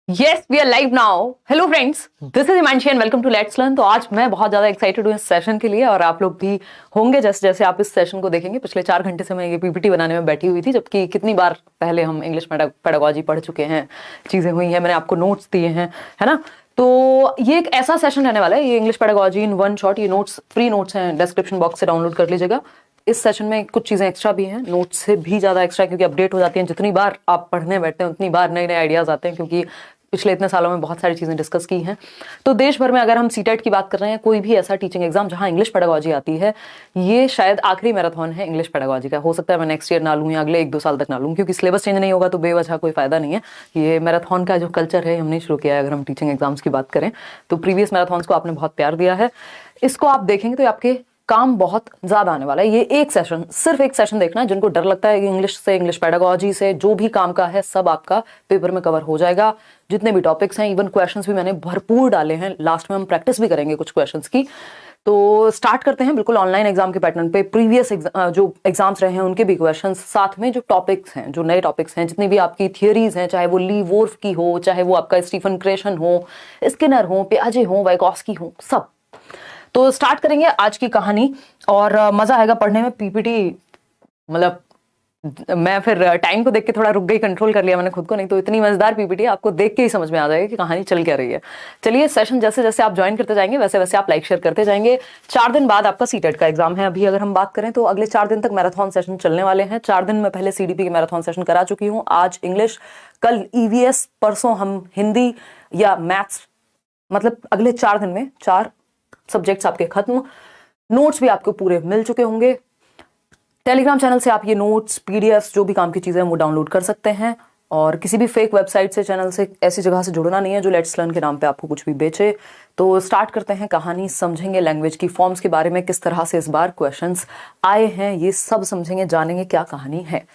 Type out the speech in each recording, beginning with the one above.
Yes, we are live now. Hello friends, this is Himanshi and welcome to Let's Learn। तो आज मैं बहुत ज़्यादा एक्साइटेड हूँ इस सेशन के लिए और आप लोग भी होंगे जैसे जैसे आप इस सेशन को देखेंगे। पिछले 4 घंटे से मैं ये पीपीटी बनाने में बैठी हुई थी, जबकि कितनी बार पहले हम इंग्लिश पेडागॉजी पढ़ चुके हैं, चीज़ें हुई हैं, मैंने आपको नोट्स दिए हैं, है ना। तो ये एक ऐसा सेशन रहने वाला है, ये English pedagogy in one shot. ये नोट्स फ्री नोट्स हैं, डिस्क्रिप्शन बॉक्स से डाउनलोड कर लीजिएगा। इस सेशन में कुछ चीज़ें एक्स्ट्रा भी हैं, नोट्स से भी ज़्यादा एक्स्ट्रा, क्योंकि अपडेट हो जाती हैं। जितनी बार आप पढ़ने बैठते हैं उतनी बार नए नए आइडियाज़ आते हैं, क्योंकि पिछले इतने सालों में बहुत सारी चीज़ें डिस्कस की हैं। तो देश भर में अगर हम सीटेट की बात कर रहे हैं, कोई भी ऐसा टीचिंग एग्जाम जहां इंग्लिश पेडागॉजी आती है, ये शायद आखिरी मैराथन है इंग्लिश पेडागॉजी का। हो सकता है मैं नेक्स्ट ईयर ना लूँ या अगले 1-2 साल तक ना लूँ, क्योंकि सिलेबस चेंज नहीं होगा तो बेवजह कोई फायदा नहीं है। ये मैराथन का जो कल्चर है हमने शुरू किया है। अगर हम टीचिंग एग्जाम्स की बात करें तो प्रीवियस मैराथन्स को आपने बहुत प्यार दिया है, इसको आप देखेंगे तो आपके काम बहुत ज्यादा आने वाला है। ये एक सेशन, सिर्फ एक सेशन देखना है। जिनको डर लगता है कि इंग्लिश से, इंग्लिश पेडागॉजी से जो भी काम का है सब आपका पेपर में कवर हो जाएगा। जितने भी टॉपिक्स हैं, इवन क्वेश्चंस भी मैंने भरपूर डाले हैं। लास्ट में हम प्रैक्टिस भी करेंगे कुछ क्वेश्चंस की। तो स्टार्ट करते हैं बिल्कुल ऑनलाइन एग्जाम के पैटर्न पे। प्रीवियस जो एग्जाम्स रहे हैं उनके भी क्वेश्चन, साथ में जो टॉपिक्स हैं, जो नए टॉपिक्स हैं, जितनी भी आपकी थियरीज हैं, चाहे वो ली वोर्फ की हो, चाहे वो आपका स्टीफन क्रेशन हो, स्किनर हो, पियाजे हो, वाइगॉस्की हो, सब। तो स्टार्ट करेंगे आज की कहानी और मजा आएगा पढ़ने में। पीपीटी मतलब मैं फिर टाइम को देख के थोड़ा रुक गई, कंट्रोल कर लिया मैंने खुद को, नहीं तो इतनी मजेदार पीपीटी आपको देख के ही समझ में आ जाएगा कि कहानी चल क्या रही है। चलिए, सेशन जैसे जैसे आप ज्वाइन करते जाएंगे वैसे वैसे आप लाइक शेयर करते जाएंगे। 4 दिन बाद आपका सीटेट का एग्जाम है। अभी अगर हम बात करें तो अगले 4 दिन तक मैराथन सेशन चलने वाले हैं। 4 दिन में पहले सीडीपी के मैराथन सेशन करा चुकी हूँ। आज इंग्लिश, कल ईवीएस, परसों हम हिंदी या मैथ्स। मतलब अगले 4 दिन में 4 सब्जेक्ट्स आपके खत्म। नोट्स भी आपको पूरे मिल चुके होंगे। टेलीग्राम चैनल से आप ये नोट्स, पीडीएफ, जो भी काम की चीजें हैं वो डाउनलोड कर सकते हैं। और किसी भी फेक वेबसाइट से, चैनल से, ऐसी जगह से जुड़ना नहीं है जो लेट्स लर्न के नाम पे आपको कुछ भी बेचे। तो स्टार्ट करते हैं कहानी। समझेंगे लैंग्वेज की फॉर्म्स के बारे में, किस तरह से इस बार क्वेश्चंस आए हैं, ये सब समझेंगे, जानेंगे क्या कहानी है।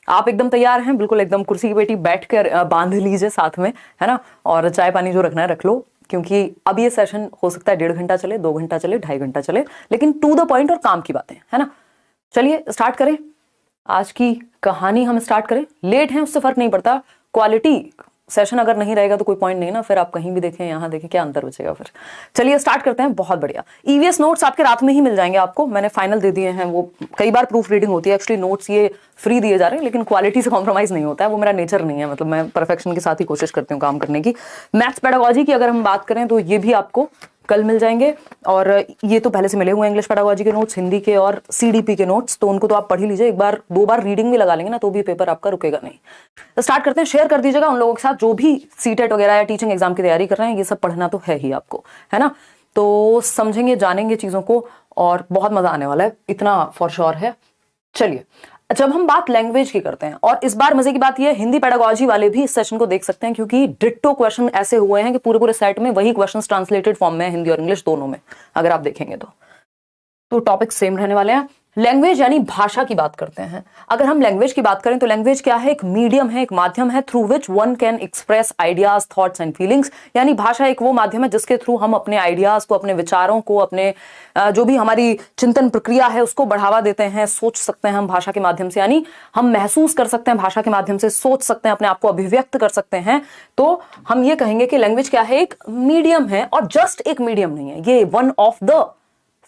आप एकदम तैयार हैं? बिल्कुल एकदम कुर्सी की पेटी बैठ कर बांध लीजिए साथ में, है ना। और चाय पानी जो रखना है रख लो, क्योंकि अब ये सेशन हो सकता है 1.5 घंटा चले, 2 घंटा चले, 2.5 घंटा चले, लेकिन टू द पॉइंट और काम की बातें, है ना। चलिए स्टार्ट करें आज की कहानी। हम स्टार्ट करें, लेट हैं उससे फर्क नहीं पड़ता। क्वालिटी सेशन अगर नहीं रहेगा तो कोई पॉइंट नहीं ना, फिर आप कहीं भी देखें, यहाँ देखें, क्या अंतर बचेगा फिर। चलिए स्टार्ट करते हैं। बहुत बढ़िया। ईवीएस नोट्स आपके रात में ही मिल जाएंगे आपको, मैंने फाइनल दे दिए हैं। वो कई बार प्रूफ रीडिंग होती है, एक्चुअली नोट्स ये फ्री दिए जा रहे हैं, लेकिन क्वालिटी से कॉम्प्रोमाइज नहीं होता है, वो मेरा नेचर नहीं है। मतलब मैं परफेक्शन के साथ ही कोशिश करती हूँ काम करने की। मैथ्स पेडागॉजी की अगर हम बात करें तो ये भी आपको कल मिल जाएंगे। और ये तो पहले से मिले हुए हैं इंग्लिश पेडागॉजी के नोट्स, हिंदी के और सीडीपी के नोट्स, तो उनको तो आप पढ़ ही लीजिए। 1-2 बार रीडिंग भी लगा लेंगे ना तो भी पेपर आपका रुकेगा नहीं। तो स्टार्ट करते हैं। शेयर कर दीजिएगा उन लोगों के साथ जो भी सीटेट वगैरह या टीचिंग एग्जाम की तैयारी कर रहे हैं। ये सब पढ़ना तो है ही आपको, है ना। तो समझेंगे, जानेंगे चीजों को और बहुत मजा आने वाला है, इतना फॉर श्योर है। चलिए, जब हम बात लैंग्वेज की करते हैं, और इस बार मजे की बात यह है हिंदी पेडागॉजी वाले भी इस सेशन को देख सकते हैं, क्योंकि डिट्टो क्वेश्चन ऐसे हुए हैं कि पूरे पूरे सेट में वही क्वेश्चंस ट्रांसलेटेड फॉर्म में, हिंदी और इंग्लिश दोनों में, अगर आप देखेंगे तो टॉपिक सेम रहने वाले हैं। लैंग्वेज यानी भाषा की बात करते हैं। अगर हम लैंग्वेज की बात करें तो लैंग्वेज क्या है? एक मीडियम है, एक माध्यम है, through which one can express ideas, thoughts and feelings. यानी भाषा एक वो माध्यम है जिसके थ्रू हम अपने आइडियाज को, अपने विचारों को, अपने जो भी हमारी चिंतन प्रक्रिया है उसको बढ़ावा देते हैं, सोच सकते हैं हम भाषा के माध्यम से। यानी हम महसूस कर सकते हैं भाषा के माध्यम से, सोच सकते हैं, अपने आप को अभिव्यक्त कर सकते हैं। तो हम ये कहेंगे कि लैंग्वेज क्या है? एक मीडियम है, और जस्ट एक मीडियम नहीं है, ये वन ऑफ द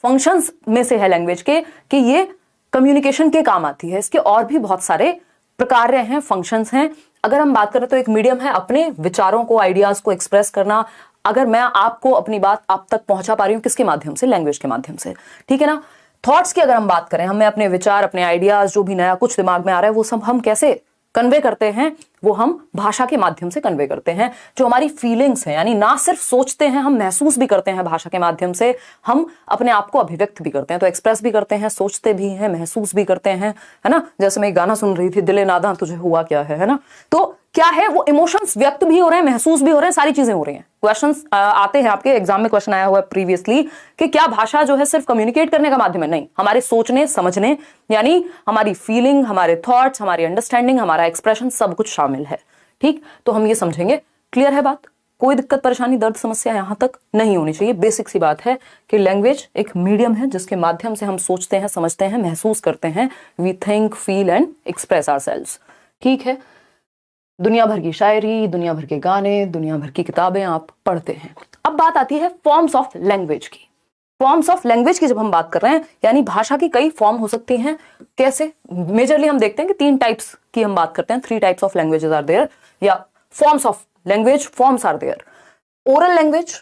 फंक्शंस में से है लैंग्वेज के, कि ये कम्युनिकेशन के काम आती है। इसके और भी बहुत सारे प्रकार हैं, फंक्शंस हैं। अगर हम बात करें तो एक मीडियम है अपने विचारों को, आइडियाज को एक्सप्रेस करना। अगर मैं आपको अपनी बात आप तक पहुंचा पा रही हूं, किसके माध्यम से? लैंग्वेज के माध्यम से, ठीक है ना। थॉट्स की अगर हम बात करें, हमें अपने विचार, अपने आइडियाज, जो भी नया कुछ दिमाग में आ रहा है वो सब हम कैसे कन्वे करते हैं? वो हम भाषा के माध्यम से कन्वे करते हैं। जो हमारी फीलिंग्स हैं, यानी ना सिर्फ सोचते हैं, हम महसूस भी करते हैं भाषा के माध्यम से, हम अपने आप को अभिव्यक्त भी करते हैं। तो एक्सप्रेस भी करते हैं, सोचते भी हैं, महसूस भी करते हैं, है ना। जैसे मैं एक गाना सुन रही थी, दिले नादा तुझे हुआ क्या है ना। तो क्या है? वो इमोशंस व्यक्त भी हो रहे हैं, महसूस भी हो रहे हैं, सारी चीजें हो रही हैं। क्वेश्चंस आते हैं आपके एग्जाम में, क्वेश्चन आया हुआ है प्रीवियसली कि क्या भाषा जो है सिर्फ कम्युनिकेट करने का माध्यम है? नहीं, हमारे सोचने, समझने, यानी हमारी फीलिंग, हमारे थॉट्स, हमारी अंडरस्टैंडिंग, हमारा एक्सप्रेशन, सब कुछ शामिल है। ठीक, तो हम ये समझेंगे। क्लियर है बात? कोई दिक्कत, परेशानी, दर्द, समस्या यहां तक नहीं होनी चाहिए। बेसिक सी बात है कि लैंग्वेज एक मीडियम है जिसके माध्यम से हम सोचते हैं, समझते हैं, महसूस करते हैं। We think, feel and express ourselves. ठीक है, दुनिया भर की शायरी, दुनिया भर के गाने, दुनिया भर की किताबें आप पढ़ते हैं। अब बात आती है फॉर्म्स ऑफ लैंग्वेज की। फॉर्म्स ऑफ लैंग्वेज की जब हम बात कर रहे हैं, यानी भाषा की कई फॉर्म हो सकती हैं। कैसे? मेजरली हम देखते हैं कि 3 टाइप्स की हम बात करते हैं। 3 types of languages are there, या forms of language, forms are there. Oral language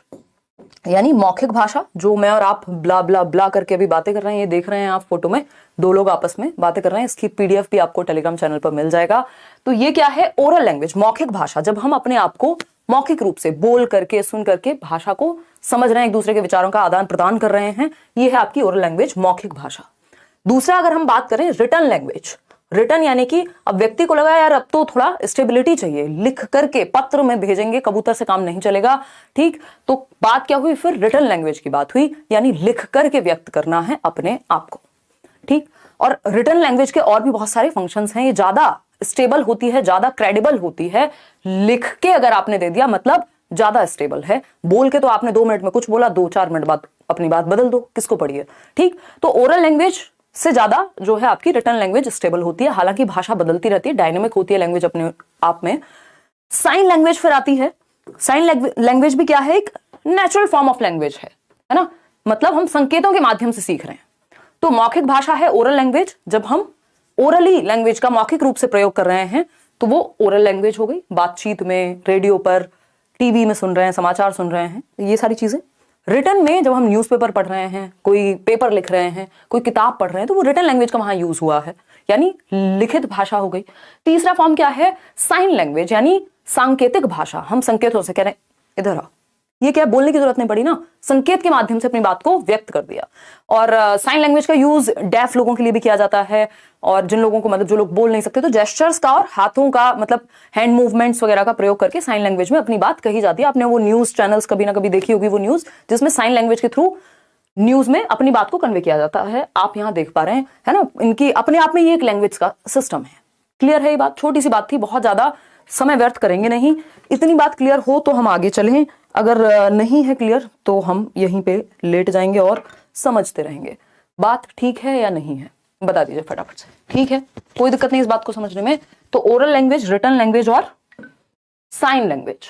यानी मौखिक भाषा, जो मैं और आप ब्ला ब्ला ब्ला करके अभी बातें कर रहे हैं, ये देख रहे हैं आप फोटो में, 2 लोग आपस में बातें कर रहे हैं। इसकी PDF भी आपको टेलीग्राम चैनल पर मिल जाएगा। तो ये क्या है? ओरल लैंग्वेज, मौखिक भाषा। जब हम अपने आप को मौखिक रूप से बोल करके, सुन करके भाषा को समझ रहे हैं, एक दूसरे के विचारों का आदान प्रदान कर रहे हैं, ये है आपकी ओरल लैंग्वेज, मौखिक भाषा। दूसरा अगर हम बात करें रिटन लैंग्वेज, रिटन यानी कि अब व्यक्ति को लगा यार अब तो थोड़ा स्टेबिलिटी चाहिए, लिख करके पत्र में भेजेंगे, कबूतर से काम नहीं चलेगा, ठीक। तो बात क्या हुई फिर? रिटन लैंग्वेज की बात हुई, यानी लिख करके व्यक्त करना है अपने आप को, ठीक। और रिटन लैंग्वेज के और भी बहुत सारे फंक्शंस हैं। ये ज्यादा स्टेबल होती है, ज्यादा क्रेडिबल होती है। लिख के अगर आपने दे दिया मतलब ज्यादा स्टेबल है। बोल के तो आपने 2 मिनट में कुछ बोला, 2-4 मिनट बाद अपनी बात बदल दो, किसको पढ़िए, ठीक। तो ओरल लैंग्वेज से ज्यादा जो है आपकी रिटन लैंग्वेज स्टेबल होती है। हालांकि भाषा बदलती रहती है, डायनेमिक होती है लैंग्वेज अपने आप में। साइन लैंग्वेज फिर आती है। साइन लैंग्वेज भी क्या है? एक नेचुरल फॉर्म ऑफ लैंग्वेज है ना, मतलब हम संकेतों के माध्यम से सीख रहे हैं। तो मौखिक भाषा है ओरल लैंग्वेज। जब हम ओरली लैंग्वेज का मौखिक रूप से प्रयोग कर रहे हैं तो वो ओरल लैंग्वेज हो गई। बातचीत में, रेडियो पर, टीवी में सुन रहे हैं, समाचार सुन रहे हैं, ये सारी चीजें। रिटन में जब हम न्यूज़पेपर पढ़ रहे हैं, कोई पेपर लिख रहे हैं, कोई किताब पढ़ रहे हैं, तो वो रिटन लैंग्वेज का वहां यूज हुआ है, यानी लिखित भाषा हो गई। तीसरा फॉर्म क्या है? साइन लैंग्वेज, यानी सांकेतिक भाषा। हम संकेतों से कह रहे हैं इधर आओ, ये क्या, बोलने की जरूरत नहीं पड़ी ना, संकेत के माध्यम से अपनी बात को व्यक्त कर दिया। और साइन लैंग्वेज का यूज डेफ लोगों के लिए भी किया जाता है, और जिन लोगों को मतलब जो लोग बोल नहीं सकते, तो जेस्चर्स का और हाथों का मतलब हैंड मूवमेंट्स वगैरह का प्रयोग करके साइन लैंग्वेज में अपनी बात कही जाती है। आपने वो न्यूज चैनल्स कभी ना कभी देखी होगी, वो न्यूज जिसमें साइन लैंग्वेज के थ्रू न्यूज में अपनी बात को कन्वे किया जाता है, आप यहाँ देख पा रहे हैं, है ना। इनकी अपने आप में ये एक लैंग्वेज का सिस्टम है। क्लियर है ये बात? छोटी सी बात थी, बहुत ज्यादा समय व्यर्थ करेंगे नहीं। इतनी बात क्लियर हो तो हम आगे चलें, अगर नहीं है क्लियर तो हम यहीं पे लेट जाएंगे और समझते रहेंगे। बात ठीक है या नहीं है? बता दीजिए फटाफट से। ठीक है, कोई दिक्कत नहीं इस बात को समझने में। तो ओरल लैंग्वेज, रिटन लैंग्वेज और साइन लैंग्वेज,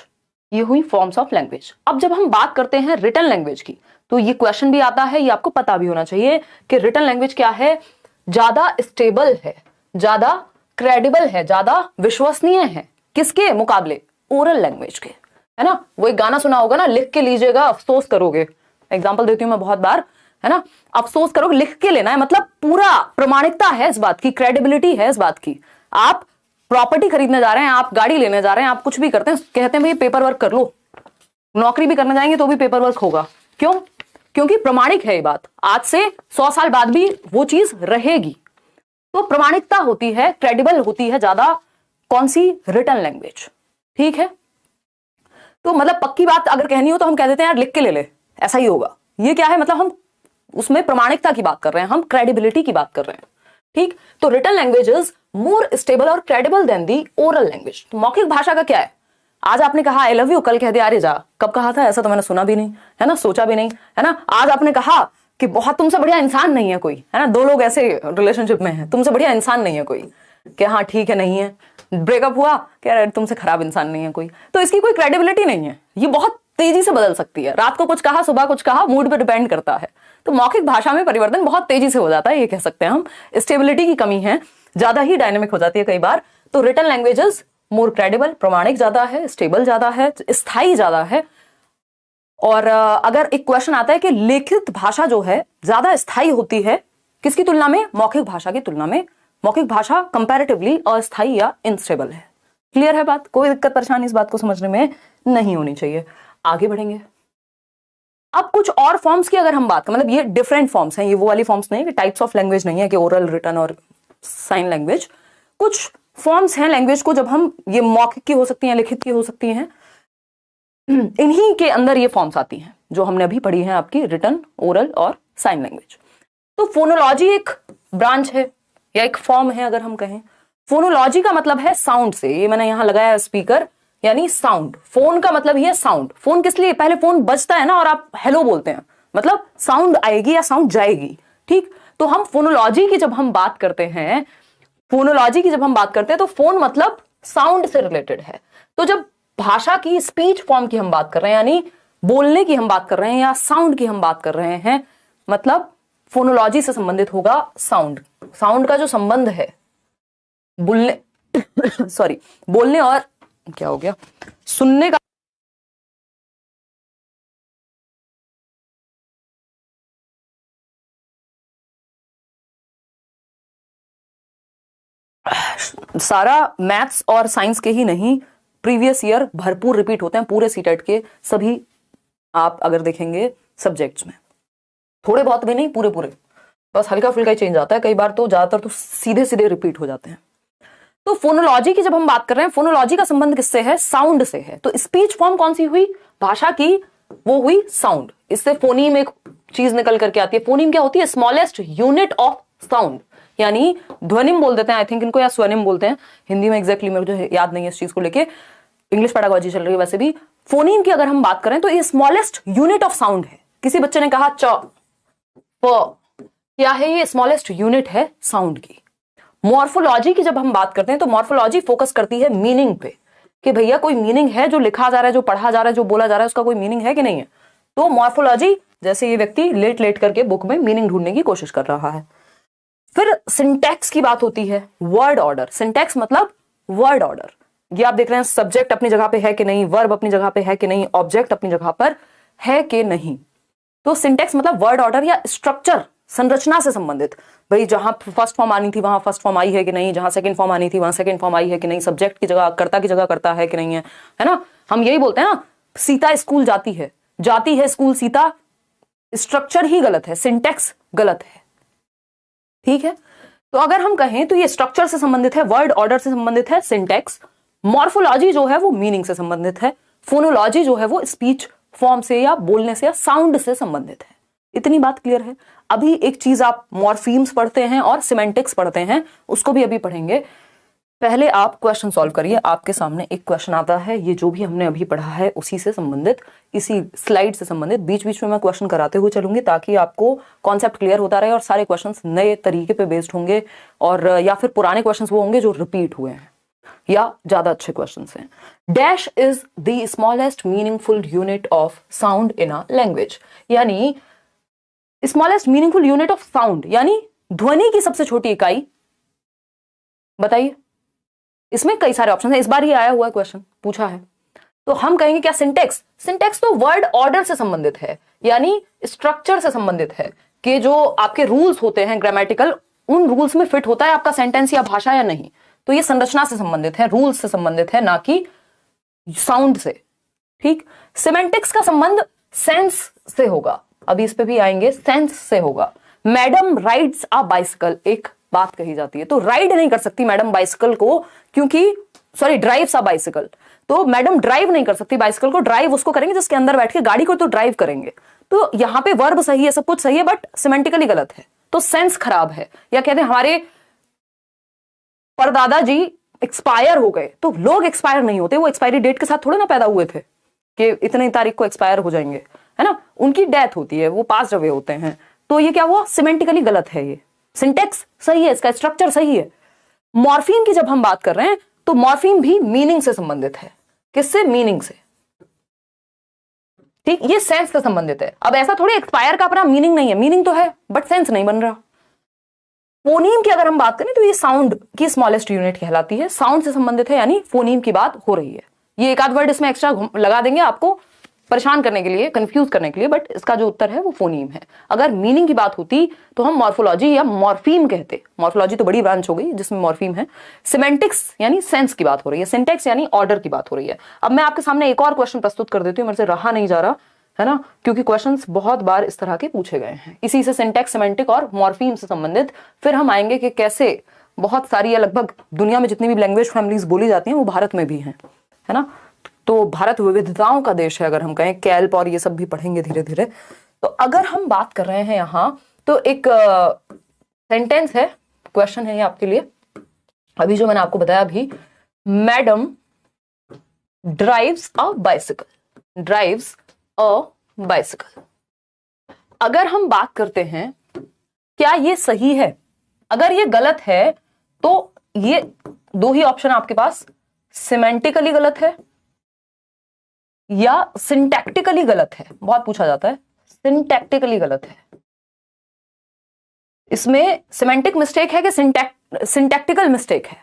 ये हुई फॉर्म्स ऑफ लैंग्वेज। अब जब हम बात करते हैं रिटन लैंग्वेज की, तो ये क्वेश्चन भी आता है, ये आपको पता भी होना चाहिए कि रिटन लैंग्वेज क्या है। ज्यादा स्टेबल है, ज्यादा क्रेडिबल है, ज्यादा विश्वसनीय है, किसके मुकाबले? ओरल लैंग्वेज के, है ना। वो एक गाना सुना होगा ना, लिख के लीजिएगा अफसोस करोगे। एग्जाम्पल देती हूं मैं बहुत बार, है ना। अफसोस करोगे, लिख के लेना है, मतलब पूरा प्रमाणिकता है इस बात की, क्रेडिबिलिटी है इस बात की। आप प्रॉपर्टी खरीदने जा रहे हैं, आप गाड़ी लेने जा रहे हैं, आप कुछ भी करते हैं, कहते हैं भाई पेपर वर्क कर लो। नौकरी भी करने जाएंगे तो भी पेपर वर्क होगा। क्यों? क्योंकि प्रमाणिक है ये बात, आज से 100 साल बाद भी वो चीज रहेगी। तो प्रमाणिकता होती है, क्रेडिबल होती है ज्यादा कौन सी? Written language. ठीक है, तो मतलब पक्की बात अगर कहनी हो तो हम कह देते हैं यार लिख के ले ले, ऐसा ही होगा। ये क्या है? मतलब हम उसमें प्रमाणिकता की बात कर रहे हैं, हम क्रेडिबिलिटी की बात कर रहे हैं। ठीक, तो written language is more stable और credible than the oral language. तो मौखिक भाषा का क्या है? आज आपने कहा आई लव यू, कल कह दिया अरे जा। कब कहा था? ऐसा तो मैंने सुना भी नहीं, है ना, सोचा भी नहीं, है ना। आज आपने कहा कि बहुत तुमसे बढ़िया इंसान नहीं है कोई, है ना। 2 लोग ऐसे रिलेशनशिप में हैं, तुमसे बढ़िया इंसान नहीं है कोई, कि हाँ ठीक है नहीं है। ब्रेकअप हुआ, कह रहे तुमसे खराब इंसान नहीं है कोई। तो इसकी कोई क्रेडिबिलिटी नहीं है, ये बहुत तेजी से बदल सकती है। रात को कुछ कहा, सुबह कुछ कहा, मूड पे डिपेंड करता है। तो मौखिक भाषा में परिवर्तन बहुत तेजी से हो जाता है, ये कह सकते हैं हम। स्टेबिलिटी की कमी है, ज्यादा ही डायनेमिक हो जाती है कई बार। तो रिटन लैंग्वेजेस मोर क्रेडिबल, प्रमाणिक ज्यादा है, स्टेबल ज्यादा है, स्थायी ज्यादा है। और अगर एक क्वेश्चन आता है कि लिखित भाषा जो है ज्यादा स्थायी होती है किसकी तुलना में? मौखिक भाषा की तुलना में। मौखिक भाषा कंपैरेटिवली अस्थायी या इनस्टेबल है। क्लियर है बात? कोई दिक्कत परेशानी इस बात को समझने में नहीं होनी चाहिए। आगे बढ़ेंगे। अब कुछ और फॉर्म्स की अगर हम बात करें, मतलब ये डिफरेंट फॉर्म्स हैं, ये वो वाली फॉर्म्स नहीं है कि टाइप्स ऑफ लैंग्वेज नहीं है कि ओरल, रिटन और साइन लैंग्वेज। कुछ फॉर्म्स हैं लैंग्वेज को, जब हम ये मौखिक की हो सकती हैं, लिखित की हो सकती हैं, इन्हीं के अंदर ये फॉर्म्स आती हैं जो हमने अभी पढ़ी हैं आपकी, रिटन, ओरल और साइन लैंग्वेज। तो फोनोलॉजी एक ब्रांच है या एक फॉर्म है अगर हम कहें। फोनोलॉजी का मतलब है साउंड से, ये मैंने यहां लगाया स्पीकर, यानी साउंड। फोन का मतलब ही है साउंड। फोन किस लिए? पहले फोन बजता है ना और आप हेलो बोलते हैं, मतलब साउंड आएगी या साउंड जाएगी। ठीक, तो हम फोनोलॉजी की जब हम बात करते हैं, फोनोलॉजी की जब हम बात करते हैं तो फोन मतलब साउंड से रिलेटेड है। तो जब भाषा की स्पीच फॉर्म की हम बात कर रहे हैं, यानी बोलने की हम बात कर रहे हैं या साउंड की हम बात कर रहे हैं, मतलब फोनोलॉजी से संबंधित होगा साउंड। साउंड का जो संबंध है बोलने सॉरी बोलने और क्या हो गया सुनने का, सारा मैथ्स और साइंस के ही नहीं, प्रीवियस ईयर भरपूर रिपीट होते हैं पूरे सीटेट के सभी, आप अगर देखेंगे सब्जेक्ट्स में, थोड़े बहुत भी नहीं, पूरे पूरे, बस हल्का फुल्का ही चेंज आता है, कई बार तो ज्यादातर तो सीधे सीधे रिपीट हो जाते हैं। तो फोनोलॉजी की जब हम बात कर रहे हैं, फोनोलॉजी का संबंध किससे है? साउंड से है। तो स्पीच फॉर्म कौन सी हुई भाषा की? वो हुई साउंड। इससे फोनीम एक चीज निकल करके आती है। फोनीम क्या होती है? स्मॉलेस्ट यूनिट ऑफ साउंड, यानी ध्वनिम बोल देते हैं आई थिंक इनको, या स्वनिम बोलते हैं हिंदी में, एग्जैक्टली मेरे को याद नहीं है इस चीज को लेके, इंग्लिश पेडागोजी चल रही है वैसे भी। फोनीम की अगर हम बात करें तो ये स्मॉलेस्ट यूनिट ऑफ साउंड है। किसी बच्चे ने कहा च प, क्या है ये? स्मॉलेस्ट यूनिट है साउंड की। मॉर्फोलॉजी की जब हम बात करते हैं तो मॉर्फोलॉजी फोकस करती है मीनिंग पे, कि भैया कोई मीनिंग है, जो लिखा जा रहा है, जो पढ़ा जा रहा है, जो बोला जा रहा है, उसका कोई मीनिंग है कि नहीं है। तो मॉर्फोलॉजी, जैसे ये व्यक्ति लेट लेट करके बुक में मीनिंग ढूंढने की कोशिश कर रहा है। फिर सिंटैक्स की बात होती है, वर्ड ऑर्डर। सिंटैक्स मतलब वर्ड ऑर्डर। ये आप देख रहे हैं सब्जेक्ट अपनी जगह पे है कि नहीं, वर्ब अपनी जगह पे है कि नहीं, ऑब्जेक्ट अपनी जगह पर है कि नहीं। तो सिंटैक्स मतलब वर्ड ऑर्डर या स्ट्रक्चर, संरचना से संबंधित। भाई जहां फर्स्ट फॉर्म आनी थी वहां फर्स्ट फॉर्म आई है कि नहीं, जहां सेकंड फॉर्म आनी थी वहां सेकंड फॉर्म आई है कि नहीं, सब्जेक्ट की जगह कर्ता की जगह कर्ता है कि नहीं है ना। हम यही बोलते हैं ना, सीता स्कूल जाती है स्कूल सीता, स्ट्रक्चर ही गलत है, सिंटैक्स गलत है। ठीक है, तो अगर हम कहें तो ये स्ट्रक्चर से संबंधित है, वर्ड ऑर्डर से संबंधित है सिंटैक्स। मॉर्फोलॉजी जो है वो मीनिंग से संबंधित है। फोनोलॉजी जो है वो स्पीच फॉर्म से या बोलने से या साउंड से संबंधित है। इतनी बात क्लियर है। अभी एक चीज आप मॉर्फीम्स पढ़ते हैं और सिमेंटिक्स पढ़ते हैं, उसको भी अभी पढ़ेंगे। पहले आप क्वेश्चन सॉल्व करिए। आपके सामने एक क्वेश्चन आता है, ये जो भी हमने अभी पढ़ा है उसी से संबंधित, इसी स्लाइड से संबंधित। बीच बीच में मैं क्वेश्चन कराते हुए चलूंगी ताकि आपको कॉन्सेप्ट क्लियर होता रहे, और सारे क्वेश्चंस नए तरीके पे बेस्ड होंगे, और या फिर पुराने क्वेश्चंस वो होंगे जो रिपीट हुए हैं या ज्यादा अच्छे क्वेश्चंस हैं। Dash is the smallest meaningful unit of sound in a language, यानी smallest meaningful unit of sound यानी ध्वनि की सबसे छोटी इकाई बताइए। इसमें कई सारे ऑप्शन है, इस बार ये आया हुआ क्वेश्चन पूछा है। तो हम कहेंगे क्या? सिंटेक्स। सिंटेक्स तो वर्ड ऑर्डर से संबंधित है, यानी स्ट्रक्चर से संबंधित है, कि जो आपके रूल्स होते हैं ग्रामेटिकल, उन रूल्स में फिट होता है आपका सेंटेंस या भाषा या नहीं। तो ये संरचना से संबंधित है, रूल्स से संबंधित है, ना कि साउंड से। ठीक। सिमेंटिक्स का संबंध सेंस से होगा, अभी इस पे भी आएंगे, सेंस से होगा। मैडम राइड्स अ बाइसिकल, एक बात कही जाती है, तो राइड नहीं कर सकती मैडम बाइसिकल को, क्योंकि सॉरी ड्राइव्स अ बाइसिकल, तो मैडम ड्राइव नहीं कर सकती बाइसिकल को। ड्राइव उसको करेंगे जिसके अंदर बैठ के, गाड़ी को तो ड्राइव करेंगे। तो यहां पे वर्ब सही है, सब कुछ सही है, बट सिमेंटिकली गलत है, तो सेंस खराब है। या कहते हैं हमारे परदादा जी एक्सपायर हो गए, तो लोग एक्सपायर नहीं होते, वो एक्सपायरी डेट के साथ थोड़े ना पैदा हुए थे कि इतनी तारीख को एक्सपायर हो जाएंगे, है ना। उनकी डेथ होती है, वो पास अवे होते हैं। तो ये क्या हुआ? सिमेंटिकली गलत है। ये सिंटेक्स सही है, इसका स्ट्रक्चर सही है। मॉर्फीम की जब हम बात कर रहे हैं तो मॉर्फीम भी मीनिंग से संबंधित है। किससे? मीनिंग से। ठीक, ये सेंस से संबंधित है। अब ऐसा थोड़ी एक्सपायर का अपना मीनिंग नहीं है, मीनिंग तो है बट सेंस नहीं बन रहा। फोनीम की अगर हम बात करें तो ये साउंड की स्मॉलेस्ट यूनिट कहलाती है, साउंड से संबंधित है, यानी फोनीम की बात हो रही है। ये एक आध वर्ड इसमें एक्स्ट्रा लगा देंगे आपको परेशान करने के लिए, कंफ्यूज करने के लिए, बट इसका जो उत्तर है वो फोनीम है। अगर मीनिंग की बात होती तो हम मॉर्फोलॉजी या मॉर्फीम कहते। मॉर्फोलॉजी तो बड़ी ब्रांच हो गई जिसमें मॉर्फीम है। सिमेंटिक्स यानी सेंस की बात हो रही है, सिंटेक्स यानी ऑर्डर की बात हो रही है। अब मैं आपके सामने एक और क्वेश्चन प्रस्तुत कर देती हूँ, मेरे से रहा नहीं जा रहा है ना, क्योंकि क्वेश्चंस बहुत बार इस तरह के पूछे गए हैं, इसी से सिंटेक्स, सिमेंटिक और मॉर्फीम से संबंधित। फिर हम आएंगे कि कैसे बहुत सारी या लगभग दुनिया में जितनी भी लैंग्वेज फैमिलीज बोली जाती हैं वो भारत में भी हैं, है ना। तो भारत विविधताओं का देश है, अगर हम कहें। कैल्प और ये सब भी पढ़ेंगे धीरे धीरे। तो अगर हम बात कर रहे हैं यहां, तो एक सेंटेंस है, क्वेश्चन है ये आपके लिए, अभी जो मैंने आपको बताया अभी, madam drives a bicycle, drives a bicycle. अगर हम बात करते हैं क्या ये सही है, अगर ये गलत है तो ये दो ही ऑप्शन आपके पास, सिमेंटिकली गलत है या सिंटैक्टिकली गलत है, बहुत पूछा जाता है। सिंटैक्टिकली गलत है। इसमें सिमेंटिक मिस्टेक है कि सिंटैक्टिकल मिस्टेक है,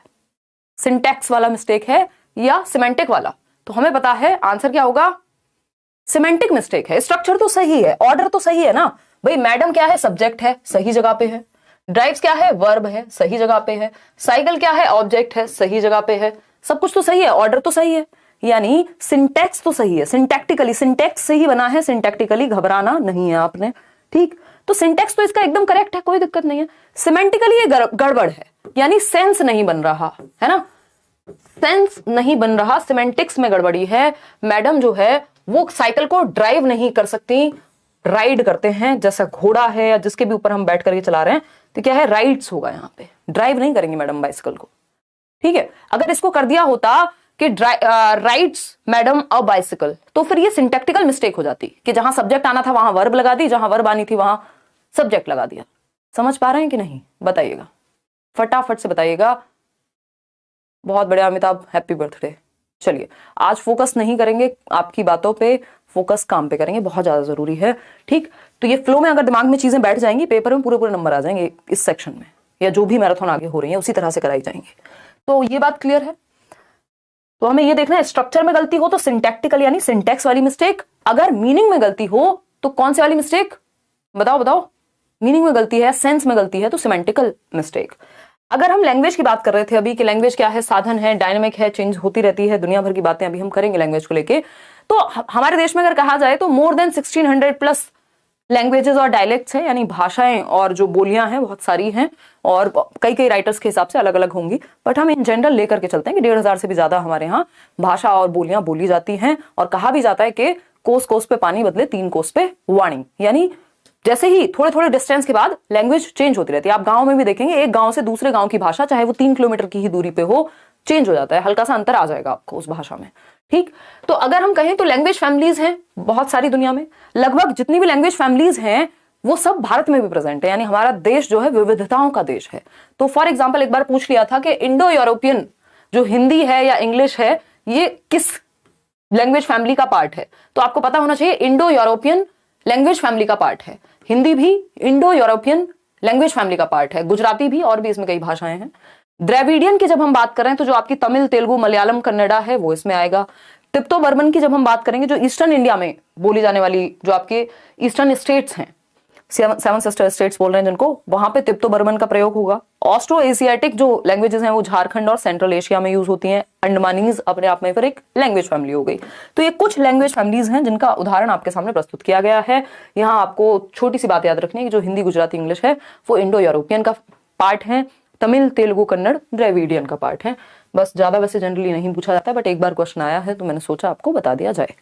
सिंटैक्स वाला मिस्टेक है या सिमेंटिक वाला? तो हमें पता है आंसर क्या होगा, सिमेंटिक मिस्टेक है। स्ट्रक्चर तो सही है, ऑर्डर तो सही है ना भाई। मैडम क्या है, सब्जेक्ट है, सही जगह पे है। ड्राइव्स क्या है, वर्ब है, सही जगह पे है। साइकिल क्या है, ऑब्जेक्ट है, सही जगह पे है। सब कुछ तो सही है, ऑर्डर तो सही है, यानी सिंटैक्स तो सही है। सिंटैक्टिकली, सिंटैक्स से ही बना है, सिंटैक्टिकली घबराना नहीं है आपने, ठीक। तो सिंटैक्स तो इसका एकदम करेक्ट है, कोई दिक्कत नहीं है। सिमेंटिकली ये गड़बड़ है, यानी सेंस नहीं बन रहा है ना, सेंस नहीं बन रहा, सिमेंटिक्स में गड़बड़ी है। मैडम जो है वो साइकिल को ड्राइव नहीं कर सकती, राइड करते हैं, जैसा घोड़ा है या जिसके भी ऊपर हम बैठ करके चला रहे हैं, तो क्या है, राइड्स होगा यहाँ पे, ड्राइव नहीं करेंगे मैडम बाइसिकल को, ठीक है। अगर इसको कर दिया होता कि राइड्स मैडम अ बाइसिकल, तो फिर ये सिंटैक्टिकल मिस्टेक हो जाती कि जहां सब्जेक्ट आना था वहां वर्ब लगा दी, जहां वर्ब आनी थी वहां सब्जेक्ट लगा दिया। समझ पा रहे हैं कि नहीं, बताइएगा, फटाफट से बताइएगा। बहुत बढ़िया अमिताभ, हैप्पी बर्थडे। चलिए आज फोकस नहीं करेंगे आपकी बातों पे, फोकस काम पे करेंगे, बहुत ज्यादा जरूरी है, ठीक। तो ये फ्लो में अगर दिमाग में चीजें बैठ जाएंगी, पेपर में पूरे पूरे नंबर आ जाएंगे इस सेक्शन में, या जो भी मैराथन आगे हो रही है उसी तरह से कराई जाएंगे। तो ये बात क्लियर है। तो हमें ये देखना है, स्ट्रक्चर में गलती हो तो सिंटैक्टिकल यानी सिंटैक्स वाली मिस्टेक, अगर मीनिंग में गलती हो तो कौन सी वाली मिस्टेक, बताओ बताओ। मीनिंग में गलती है, सेंस में गलती है तो सिमेंटिकल मिस्टेक। अगर हम लैंग्वेज की बात कर रहे थे अभी कि लैंग्वेज क्या है, साधन है, डायनेमिक है, चेंज होती रहती है, दुनिया भर की बातें अभी हम करेंगे लैंग्वेज को लेके। तो हमारे देश में अगर कहा जाए तो मोर देन 1600 प्लस लैंग्वेजेस और डायलेक्ट्स हैं, यानी भाषाएं और जो बोलियां हैं बहुत सारी हैं, और कई कई राइटर्स के हिसाब से अलग अलग होंगी, बट हम इन जनरल लेकर के चलते हैं कि 1500 से भी ज्यादा हमारे यहाँ भाषा और बोलियां बोली जाती हैं। और कहा भी जाता है कि कोस कोस पे पानी बदले 3 कोस पे वाणी, यानी जैसे ही थोड़े थोड़े डिस्टेंस के बाद लैंग्वेज चेंज होती रहती है। आप गांव में भी देखेंगे, एक गांव से दूसरे गांव की भाषा, चाहे वो 3 किलोमीटर की ही दूरी पे हो, चेंज हो जाता है, हल्का सा अंतर आ जाएगा आपको उस भाषा में, ठीक। तो अगर हम कहें तो लैंग्वेज फैमिलीज हैं बहुत सारी दुनिया में, लगभग जितनी भी लैंग्वेज फैमिलीज हैं वो सब भारत में भी प्रेजेंट है, यानी हमारा देश जो है विविधताओं का देश है। तो फॉर एग्जाम्पल एक बार पूछ लिया था कि इंडो यूरोपियन जो हिंदी है या इंग्लिश है, ये किस लैंग्वेज फैमिली का पार्ट है? तो आपको पता होना चाहिए इंडो यूरोपियन लैंग्वेज फैमिली का पार्ट है। हिंदी भी इंडो यूरोपियन लैंग्वेज फैमिली का पार्ट है, गुजराती भी, और भी इसमें कई भाषाएं हैं। द्रविडियन की जब हम बात करें तो जो आपकी तमिल, तेलुगु, मलयालम, कन्नड़ा है वो इसमें आएगा। तिब्तो बर्मन की जब हम बात करेंगे, जो ईस्टर्न इंडिया में बोली जाने वाली जो आपके ईस्टर्न स्टेट्स हैं, 7 सिस्टर स्टेट्स बोल रहे हैं जिनको, वहां पे तिब्तो बर्मन का प्रयोग होगा। ऑस्ट्रो एशियाटिक जो लैंग्वेजेस हैं वो झारखंड और सेंट्रल एशिया में यूज होती हैं। अंडमानीज अपने आप में फिर एक लैंग्वेज फैमिली हो गई। तो ये कुछ लैंग्वेज फैमिलीज हैं जिनका उदाहरण आपके सामने प्रस्तुत किया गया है। यहाँ आपको छोटी सी बात याद रखनी है कि जो हिंदी, गुजराती, इंग्लिश है वो इंडो यूरोपियन का पार्ट है, तमिल, तेलुगु, कन्नड़ द्रविडियन का पार्ट है। बस ज्यादा वैसे जनरली नहीं पूछा जाता, बट एक बार क्वेश्चन आया है तो मैंने सोचा आपको बता दिया जाए,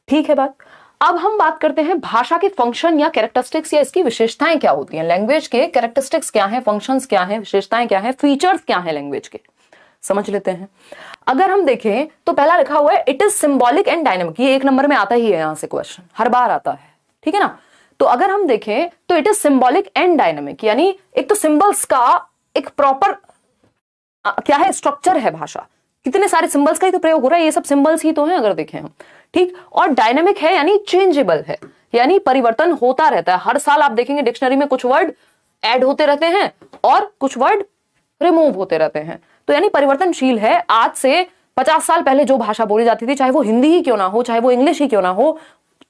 ठीक है बात। अब हम बात करते हैं भाषा के फंक्शन या कैरेक्टरिस्टिक्स, या इसकी विशेषताएं क्या होती हैं। लैंग्वेज के कैरेक्टरिस्टिक्स क्या हैं, फंक्शंस क्या हैं, विशेषताएं क्या हैं, फीचर्स क्या हैं लैंग्वेज के, समझ लेते हैं। अगर हम देखें तो पहला लिखा हुआ है it is symbolic and dynamic, ये 1 नंबर में आता ही है, यहां से क्वेश्चन हर बार आता है, ठीक है ना। तो अगर हम देखें तो it is symbolic and dynamic, यानी एक तो सिंबल्स का एक प्रॉपर क्या है, स्ट्रक्चर है भाषा, कितने सारे सिंबल्स का ही तो प्रयोग हो रहा है, ये सब सिंबल्स ही तो हैं अगर देखें हम, ठीक। और डायनेमिक है यानी चेंजेबल है, यानी परिवर्तन होता रहता है। हर साल आप देखेंगे डिक्शनरी में कुछ वर्ड ऐड होते रहते हैं और कुछ वर्ड रिमूव होते रहते हैं, तो यानी परिवर्तनशील है। आज से 50 साल पहले जो भाषा बोली जाती थी, चाहे वो हिंदी ही क्यों ना हो, चाहे वो इंग्लिश ही क्यों ना हो,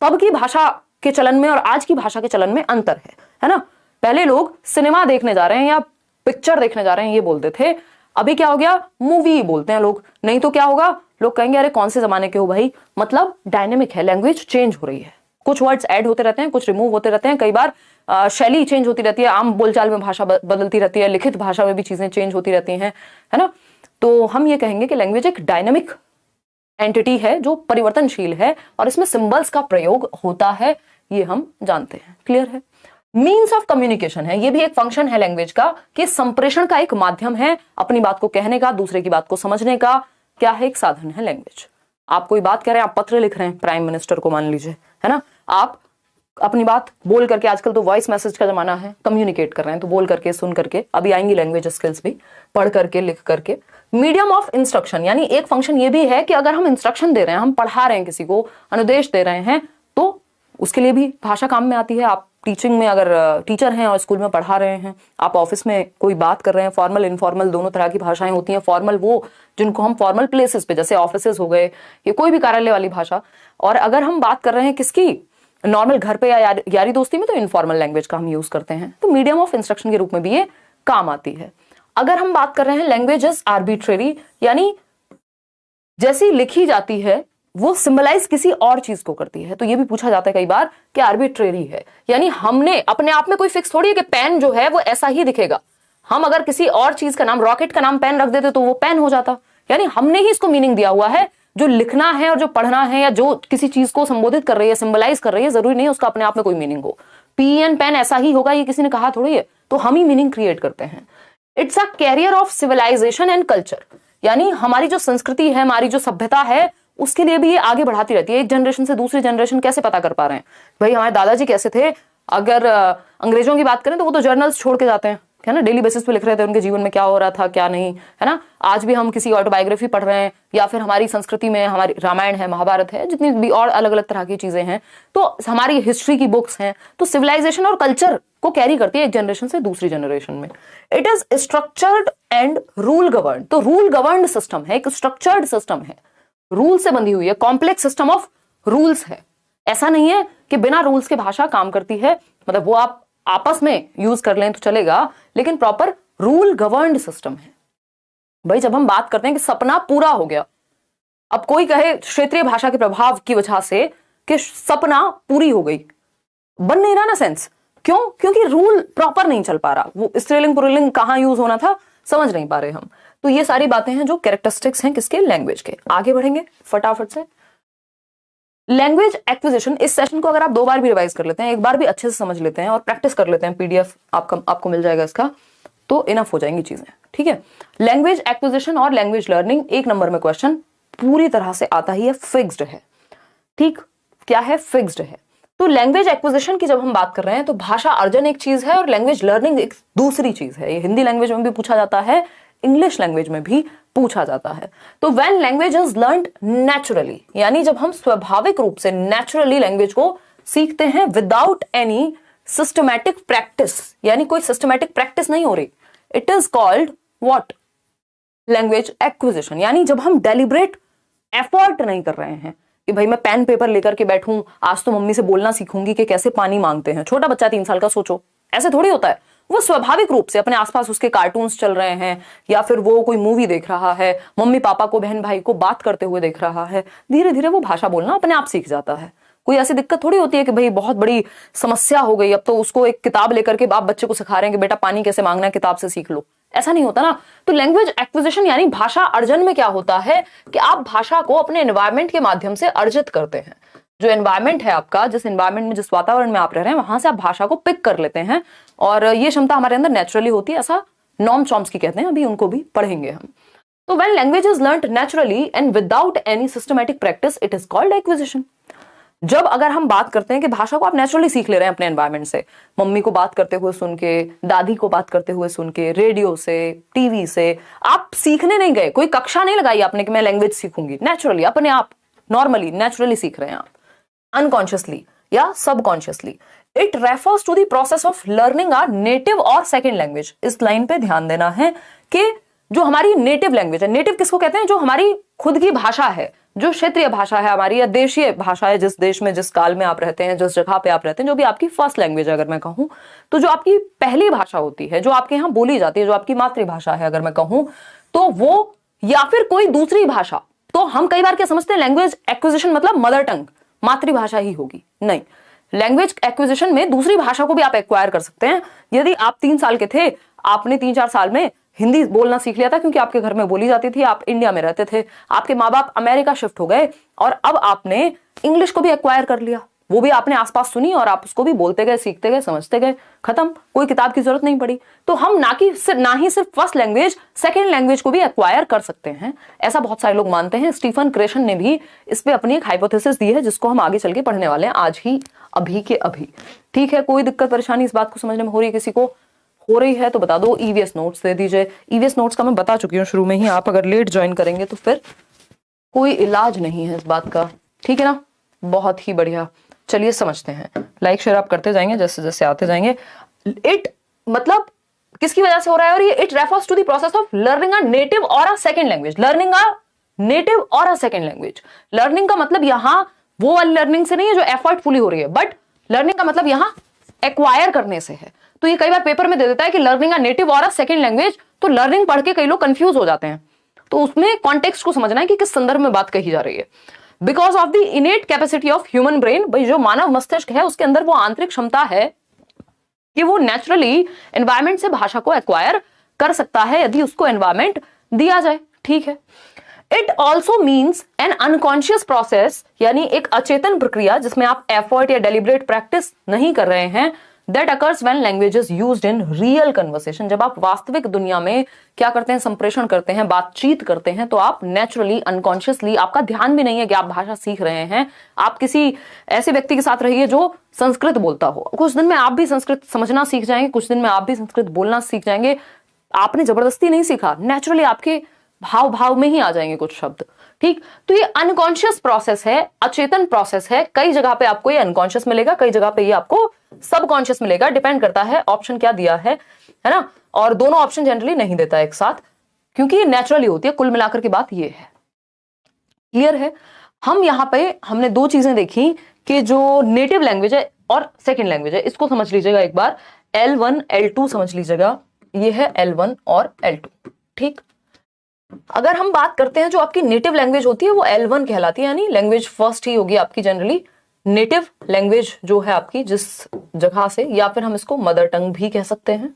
तब की भाषा के चलन में और आज की भाषा के चलन में अंतर है ना। पहले लोग सिनेमा देखने जा रहे हैं या पिक्चर देखने जा रहे हैं ये बोलते थे, अभी क्या हो गया, मूवी बोलते हैं लोग। नहीं तो क्या होगा, लोग कहेंगे अरे कौन से जमाने के हो भाई। मतलब डायनेमिक है, लैंग्वेज चेंज हो रही है, कुछ वर्ड्स ऐड होते रहते हैं, कुछ रिमूव होते रहते हैं, कई बार शैली चेंज होती रहती है, आम बोलचाल में भाषा बदलती रहती है, लिखित भाषा में भी चीजें चेंज होती रहती हैं, है ना। तो हम ये कहेंगे कि लैंग्वेज एक डायनेमिक एंटिटी है जो परिवर्तनशील है और इसमें सिंबल्स का प्रयोग होता है, ये हम जानते हैं, क्लियर है। मीन्स ऑफ कम्युनिकेशन है, ये भी एक फंक्शन है लैंग्वेज का कि संप्रेषण का एक माध्यम है, अपनी बात को कहने का, दूसरे की बात को समझने का, क्या है, एक साधन है लैंग्वेज। आप कोई बात कह रहे हैं, आप पत्र लिख रहे हैं प्राइम मिनिस्टर को मान लीजिए, है ना, आप अपनी बात बोल करके, आजकल तो वॉइस मैसेज का जमाना है, कम्युनिकेट कर रहे हैं, तो बोल करके, सुन करके, अभी आएंगी लैंग्वेज स्किल्स भी, पढ़ करके, लिख करके, मीडियम ऑफ इंस्ट्रक्शन, यानी एक फंक्शन ये भी है कि अगर हम इंस्ट्रक्शन दे रहे हैं, हम पढ़ा रहे हैं, किसी को अनुदेश दे रहे हैं, तो उसके लिए भी भाषा काम में आती है। आप टीचिंग में अगर टीचर हैं और स्कूल में पढ़ा रहे हैं, आप ऑफिस में कोई बात कर रहे हैं, फॉर्मल इनफॉर्मल दोनों तरह की भाषाएं होती हैं। फॉर्मल वो जिनको हम फॉर्मल प्लेसेस पे, जैसे ऑफिसेज हो गए, ये कोई भी कार्यालय वाली भाषा। और अगर हम बात कर रहे हैं किसकी, नॉर्मल घर पे या यारी दोस्ती में, तो इनफॉर्मल लैंग्वेज का हम यूज करते हैं। तो मीडियम ऑफ इंस्ट्रक्शन के रूप में भी ये काम आती है। अगर हम बात कर रहे हैं लैंग्वेज इज आर्बिट्रेरी, यानी जैसी लिखी जाती है वो सिंबलाइज किसी और चीज को करती है। तो ये भी पूछा जाता है कई बार कि आर्बिट्रेरी है, यानी हमने अपने आप में कोई फिक्स थोड़ी है कि पेन जो है वो ऐसा ही दिखेगा। हम अगर किसी और चीज का नाम, रॉकेट का नाम पेन रख देते तो वो पेन हो जाता, यानी हमने ही इसको मीनिंग दिया हुआ है। जो लिखना है और जो पढ़ना है, या जो किसी चीज को संबोधित कर रही है, सिंबलाइज कर रही है, जरूरी नहीं उसका अपने आप में कोई मीनिंग हो। पेन पेन ऐसा ही होगा, ये किसी ने कहा थोड़ी है, तो हम ही मीनिंग क्रिएट करते हैं। It's a carrier of civilization and culture, यानी हमारी जो संस्कृति है, हमारी जो सभ्यता है, उसके लिए भी ये आगे बढ़ाती रहती है। एक जनरेशन से दूसरी जनरेशन कैसे पता कर पा रहे हैं भाई, हमारे दादाजी कैसे थे। अगर अंग्रेजों की बात करें तो वो तो जर्नल्स छोड़ के जाते हैं, है ना, डेली बेसिस पे लिख रहे थे उनके जीवन में क्या हो रहा था क्या नहीं, है ना। आज भी हम किसी ऑटोबायोग्राफी पढ़ रहे हैं, या फिर हमारी संस्कृति में हमारी रामायण है, महाभारत है, जितनी भी और अलग अलग तरह की चीजें हैं, तो हमारी हिस्ट्री की बुक्स हैं। तो सिविलाइजेशन और कल्चर को कैरी करती है एक जनरेशन से दूसरी जनरेशन में। It is structured and rule govern, तो रूल गवर्नड सिस्टम है, एक स्ट्रक्चर्ड सिस्टम है, रूल से बंधी हुई है, कॉम्प्लेक्स सिस्टम ऑफ रूल्स है। ऐसा नहीं है कि बिना रूल्स के भाषा काम करती है, मतलब वो आप आपस में यूज कर लें तो चलेगा, लेकिन प्रॉपर रूल गवर्नड सिस्टम है। भाई जब हम बात करते हैं कि सपना पूरा हो गया, अब कोई कहे क्षेत्रीय भाषा के प्रभाव की वजह से कि सपना पूरी हो गई, बन नहीं रहा ना सेंस। क्यों? क्योंकि रूल प्रॉपर नहीं चल पा रहा, वो स्त्रीलिंग पुल्लिंग कहां यूज होना था समझ नहीं पा रहे हम। तो ये सारी बातें हैं जो कैरेक्टरिस्टिक्स हैं किसके, लैंग्वेज के। आगे बढ़ेंगे फटाफट से। लैंग्वेज एक्विजिशन, इस सेशन को अगर आप 2 बार भी रिवाइज कर लेते हैं, एक बार भी अच्छे से समझ लेते हैं और प्रैक्टिस कर लेते हैं, पीडीएफ आपको मिल जाएगा इसका, तो इनफ हो जाएंगी चीजें, ठीक है। लैंग्वेज एक्विजिशन और लैंग्वेज लर्निंग, 1 नंबर में क्वेश्चन पूरी तरह से आता ही है, फिक्स्ड है, ठीक, क्या है, फिक्स्ड है। तो लैंग्वेज एक्विजिशन की जब हम बात कर रहे हैं तो भाषा अर्जन एक चीज है और लैंग्वेज लर्निंग एक दूसरी चीज है। ये हिंदी लैंग्वेज में भी पूछा जाता है, इंग्लिश लैंग्वेज में भी पूछा जाता है। तो when language is learned naturally, यानी जब हम स्वाभाविक रूप से नेचुरली लैंग्वेज को सीखते हैं विदाउट एनी सिस्टमैटिक प्रैक्टिस, यानी कोई सिस्टमैटिक प्रैक्टिस नहीं हो रही, it is called what, language acquisition. यानी जब हम डेलिब्रेट एफर्ट नहीं कर रहे हैं कि भाई मैं पेन पेपर लेकर के बैठूं, आज तो मम्मी से बोलना सीखूंगी कि कैसे पानी मांगते हैं। छोटा बच्चा 3 साल का, सोचो, ऐसे थोड़ी होता है। वो स्वाभाविक रूप से अपने आसपास उसके कार्टून्स चल रहे हैं, या फिर वो कोई मूवी देख रहा है, मम्मी पापा को, बहन भाई को बात करते हुए देख रहा है, धीरे धीरे वो भाषा बोलना अपने आप सीख जाता है। कोई ऐसी दिक्कत थोड़ी होती है कि भाई बहुत बड़ी समस्या हो गई, अब तो उसको एक किताब लेकर के बाप बच्चे को सिखा रहे हैं कि बेटा पानी कैसे मांगना है, किताब से सीख लो, ऐसा नहीं होता ना। तो लैंग्वेज एक्विजिशन यानी भाषा अर्जन में क्या होता है कि आप भाषा को अपने एनवायरमेंट के माध्यम से अर्जित करते हैं। जो एनवायरमेंट है आपका, जिस एनवायरमेंट में, जिस वातावरण में आप रह रहे हैं, वहां से आप भाषा को पिक कर लेते हैं, और ये क्षमता हमारे अंदर नेचुरली होती है, ऐसा नॉर्म चॉम्स्की कहते हैं, अभी उनको भी पढ़ेंगे हम। तो when language is learned naturally and without any systematic practice, it is called acquisition. जब अगर हम बात करते हैं कि भाषा को आप नेचुरली सीख ले रहे हैं अपने एनवायरमेंट से, मम्मी को बात करते हुए सुन के, दादी को बात करते हुए सुन के, रेडियो से, टीवी से, आप सीखने नहीं गए, कोई कक्षा नहीं लगाई आपने कि मैं लैंग्वेज सीखूंगी, नेचुरली अपने आप नॉर्मली नेचुरली सीख रहे हैं आप, अनकॉन्शियसली या subconsciously. It refers to the process of learning our native और सेकेंड लैंग्वेज। इस लाइन पे ध्यान देना है कि जो हमारी नेटिव लैंग्वेज है, नेटिव किसको कहते हैं, जो हमारी खुद की भाषा है, जो क्षेत्रीय भाषा है हमारी, या देशीय भाषा है, जिस देश में, जिस काल में आप रहते हैं, जिस जगह पे आप रहते हैं, जो भी आपकी फर्स्ट लैंग्वेज है अगर मैं कहूं, तो जो आपकी पहली भाषा होती है, जो आपके यहाँ बोली जाती है, जो आपकी मातृभाषा है अगर मैं कहूं, तो वो, या फिर कोई दूसरी भाषा। तो हम कई बार क्या समझते हैं, लैंग्वेज एक्विजिशन मतलब मदर टंग, मातृभाषा ही होगी, नहीं। लैंग्वेज एक्विजिशन में दूसरी भाषा को भी आप एक्वायर कर सकते हैं। यदि आप 3 साल के थे, आपने 3-4 साल में हिंदी बोलना सीख लिया था क्योंकि आपके घर में बोली जाती थी, आप इंडिया में रहते थे, आपके माँ बाप अमेरिका शिफ्ट हो गए और अब आपने इंग्लिश को भी एक्वायर कर लिया, वो भी आपने आसपास सुनी और आप उसको भी बोलते गए, सीखते गए, समझते गए, खत्म, कोई किताब की जरूरत नहीं पड़ी। तो हम ना ही सिर्फ फर्स्ट लैंग्वेज, सेकेंड लैंग्वेज को भी एक्वायर कर सकते हैं, ऐसा बहुत सारे लोग मानते हैं। स्टीफन क्रेशन ने भी इस पे अपनी एक हाइपोथेसिस दी है, जिसको हम आगे चल के पढ़ने वाले हैं, आज ही, अभी के अभी, ठीक है। कोई दिक्कत परेशानी इस बात को समझने में हो रही है किसी को? हो रही है तो बता दो, ईवीएस नोट्स दे दीजिए। ईवीएस नोट्स का मैं बता चुकी हूँ शुरू में ही, आप अगर लेट ज्वाइन करेंगे तो फिर कोई इलाज नहीं है इस बात का, ठीक है ना। बहुत ही बढ़िया, चलिए समझते हैं। लाइक शेयर आप करते जाएंगे जैसे जैसे आते जाएंगे। इट मतलब किसकी वजह से हो रहा है, और ये it refers to the process of learning a native और a second language. Learning a native और अ सेकंड लैंग्वेज। लर्निंग का मतलब यहां वो वाली लर्निंग से नहीं है जो एफर्टफुली हो रही है, बट लर्निंग का मतलब यहां एक्वायर करने से है। तो ये कई बार पेपर में दे देता है कि लर्निंग अ नेटिव और अ सेकंड लैंग्वेज, तो लर्निंग पढ़ के कई लोग कंफ्यूज हो जाते हैं। तो उसमें कॉन्टेक्स्ट को समझना है कि किस संदर्भ में बात कही जा रही है। Because of the innate capacity of human brain, भाई जो मानव मस्तिष्क है उसके अंदर वो आंतरिक क्षमता है कि वो नेचुरली एनवायरमेंट से भाषा को एक्वायर कर सकता है यदि उसको एनवायरमेंट दिया जाए, ठीक है। It also means N unconscious process, यानी एक अचेतन प्रक्रिया जिसमें आप एफर्ट या डेलिब्रेट प्रैक्टिस नहीं कर रहे हैं, that occurs when language is used in real conversation. जब आप वास्तविक दुनिया में क्या करते हैं, संप्रेषण करते हैं, बातचीत करते हैं, तो आप नेचुरली अनकॉन्शियसली, आपका ध्यान भी नहीं है कि आप भाषा सीख रहे हैं। आप किसी ऐसे व्यक्ति के साथ रहिए जो संस्कृत बोलता हो, कुछ दिन में आप भी संस्कृत समझना सीख जाएंगे, कुछ दिन में आप भी संस्कृत बोलना सीख जाएंगे। आपने जबरदस्ती नहीं सीखा, नेचुरली आपके भाव भाव में ही आ जाएंगे कुछ शब्द, ठीक। तो ये अनकॉन्शियस प्रोसेस है, अचेतन प्रोसेस है। कई जगह पे आपको ये अनकॉन्शियस मिलेगा, कई जगह पे ये आपको सबकॉन्शियस मिलेगा, डिपेंड करता है ऑप्शन क्या दिया है ना। और दोनों ऑप्शन जनरली नहीं देता एक साथ, क्योंकि ये नेचुरली होती है। कुल मिलाकर की बात ये है, क्लियर है। हम यहां पे हमने दो चीजें देखी कि जो नेटिव लैंग्वेज है और सेकेंड लैंग्वेज है, इसको समझ लीजिएगा एक बार। L1 L2 समझ लीजिएगा, ये है L1 और L2, ठीक। अगर हम बात करते हैं जो आपकी नेटिव लैंग्वेज होती है वो L1 कहलाती है, यानी लैंग्वेज फर्स्ट ही होगी आपकी जनरली। नेटिव लैंग्वेज जो है आपकी जिस जगह से, या फिर हम इसको मदर टंग भी कह सकते हैं,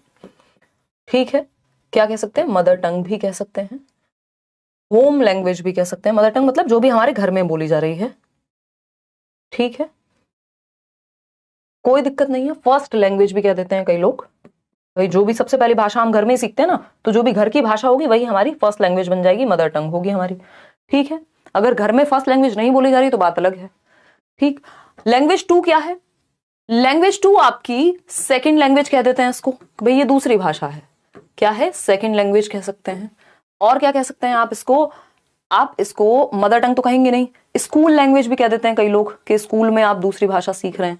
ठीक है। क्या कह सकते हैं, मदर टंग भी कह सकते हैं, होम लैंग्वेज भी कह सकते हैं। मदर टंग मतलब जो भी हमारे घर में बोली जा रही है, ठीक है, कोई दिक्कत नहीं है। फर्स्ट लैंग्वेज भी कह देते हैं कई लोग, भाई जो भी सबसे पहली भाषा हम घर में ही सीखते हैं ना, तो जो भी घर की भाषा होगी वही हमारी फर्स्ट लैंग्वेज बन जाएगी, मदर टंग होगी हमारी, ठीक है। अगर घर में फर्स्ट लैंग्वेज नहीं बोली जा रही तो बात अलग है, ठीक। लैंग्वेज 2 क्या है, लैंग्वेज 2 आपकी सेकंड लैंग्वेज कह देते हैं इसको, भाई ये दूसरी भाषा है। क्या है, सेकंड लैंग्वेज कह सकते हैं। और क्या कह सकते हैं आप इसको मदर टंग तो कहेंगे नहीं, स्कूल लैंग्वेज भी कह देते हैं कई लोग कि स्कूल में आप दूसरी भाषा सीख रहे हैं,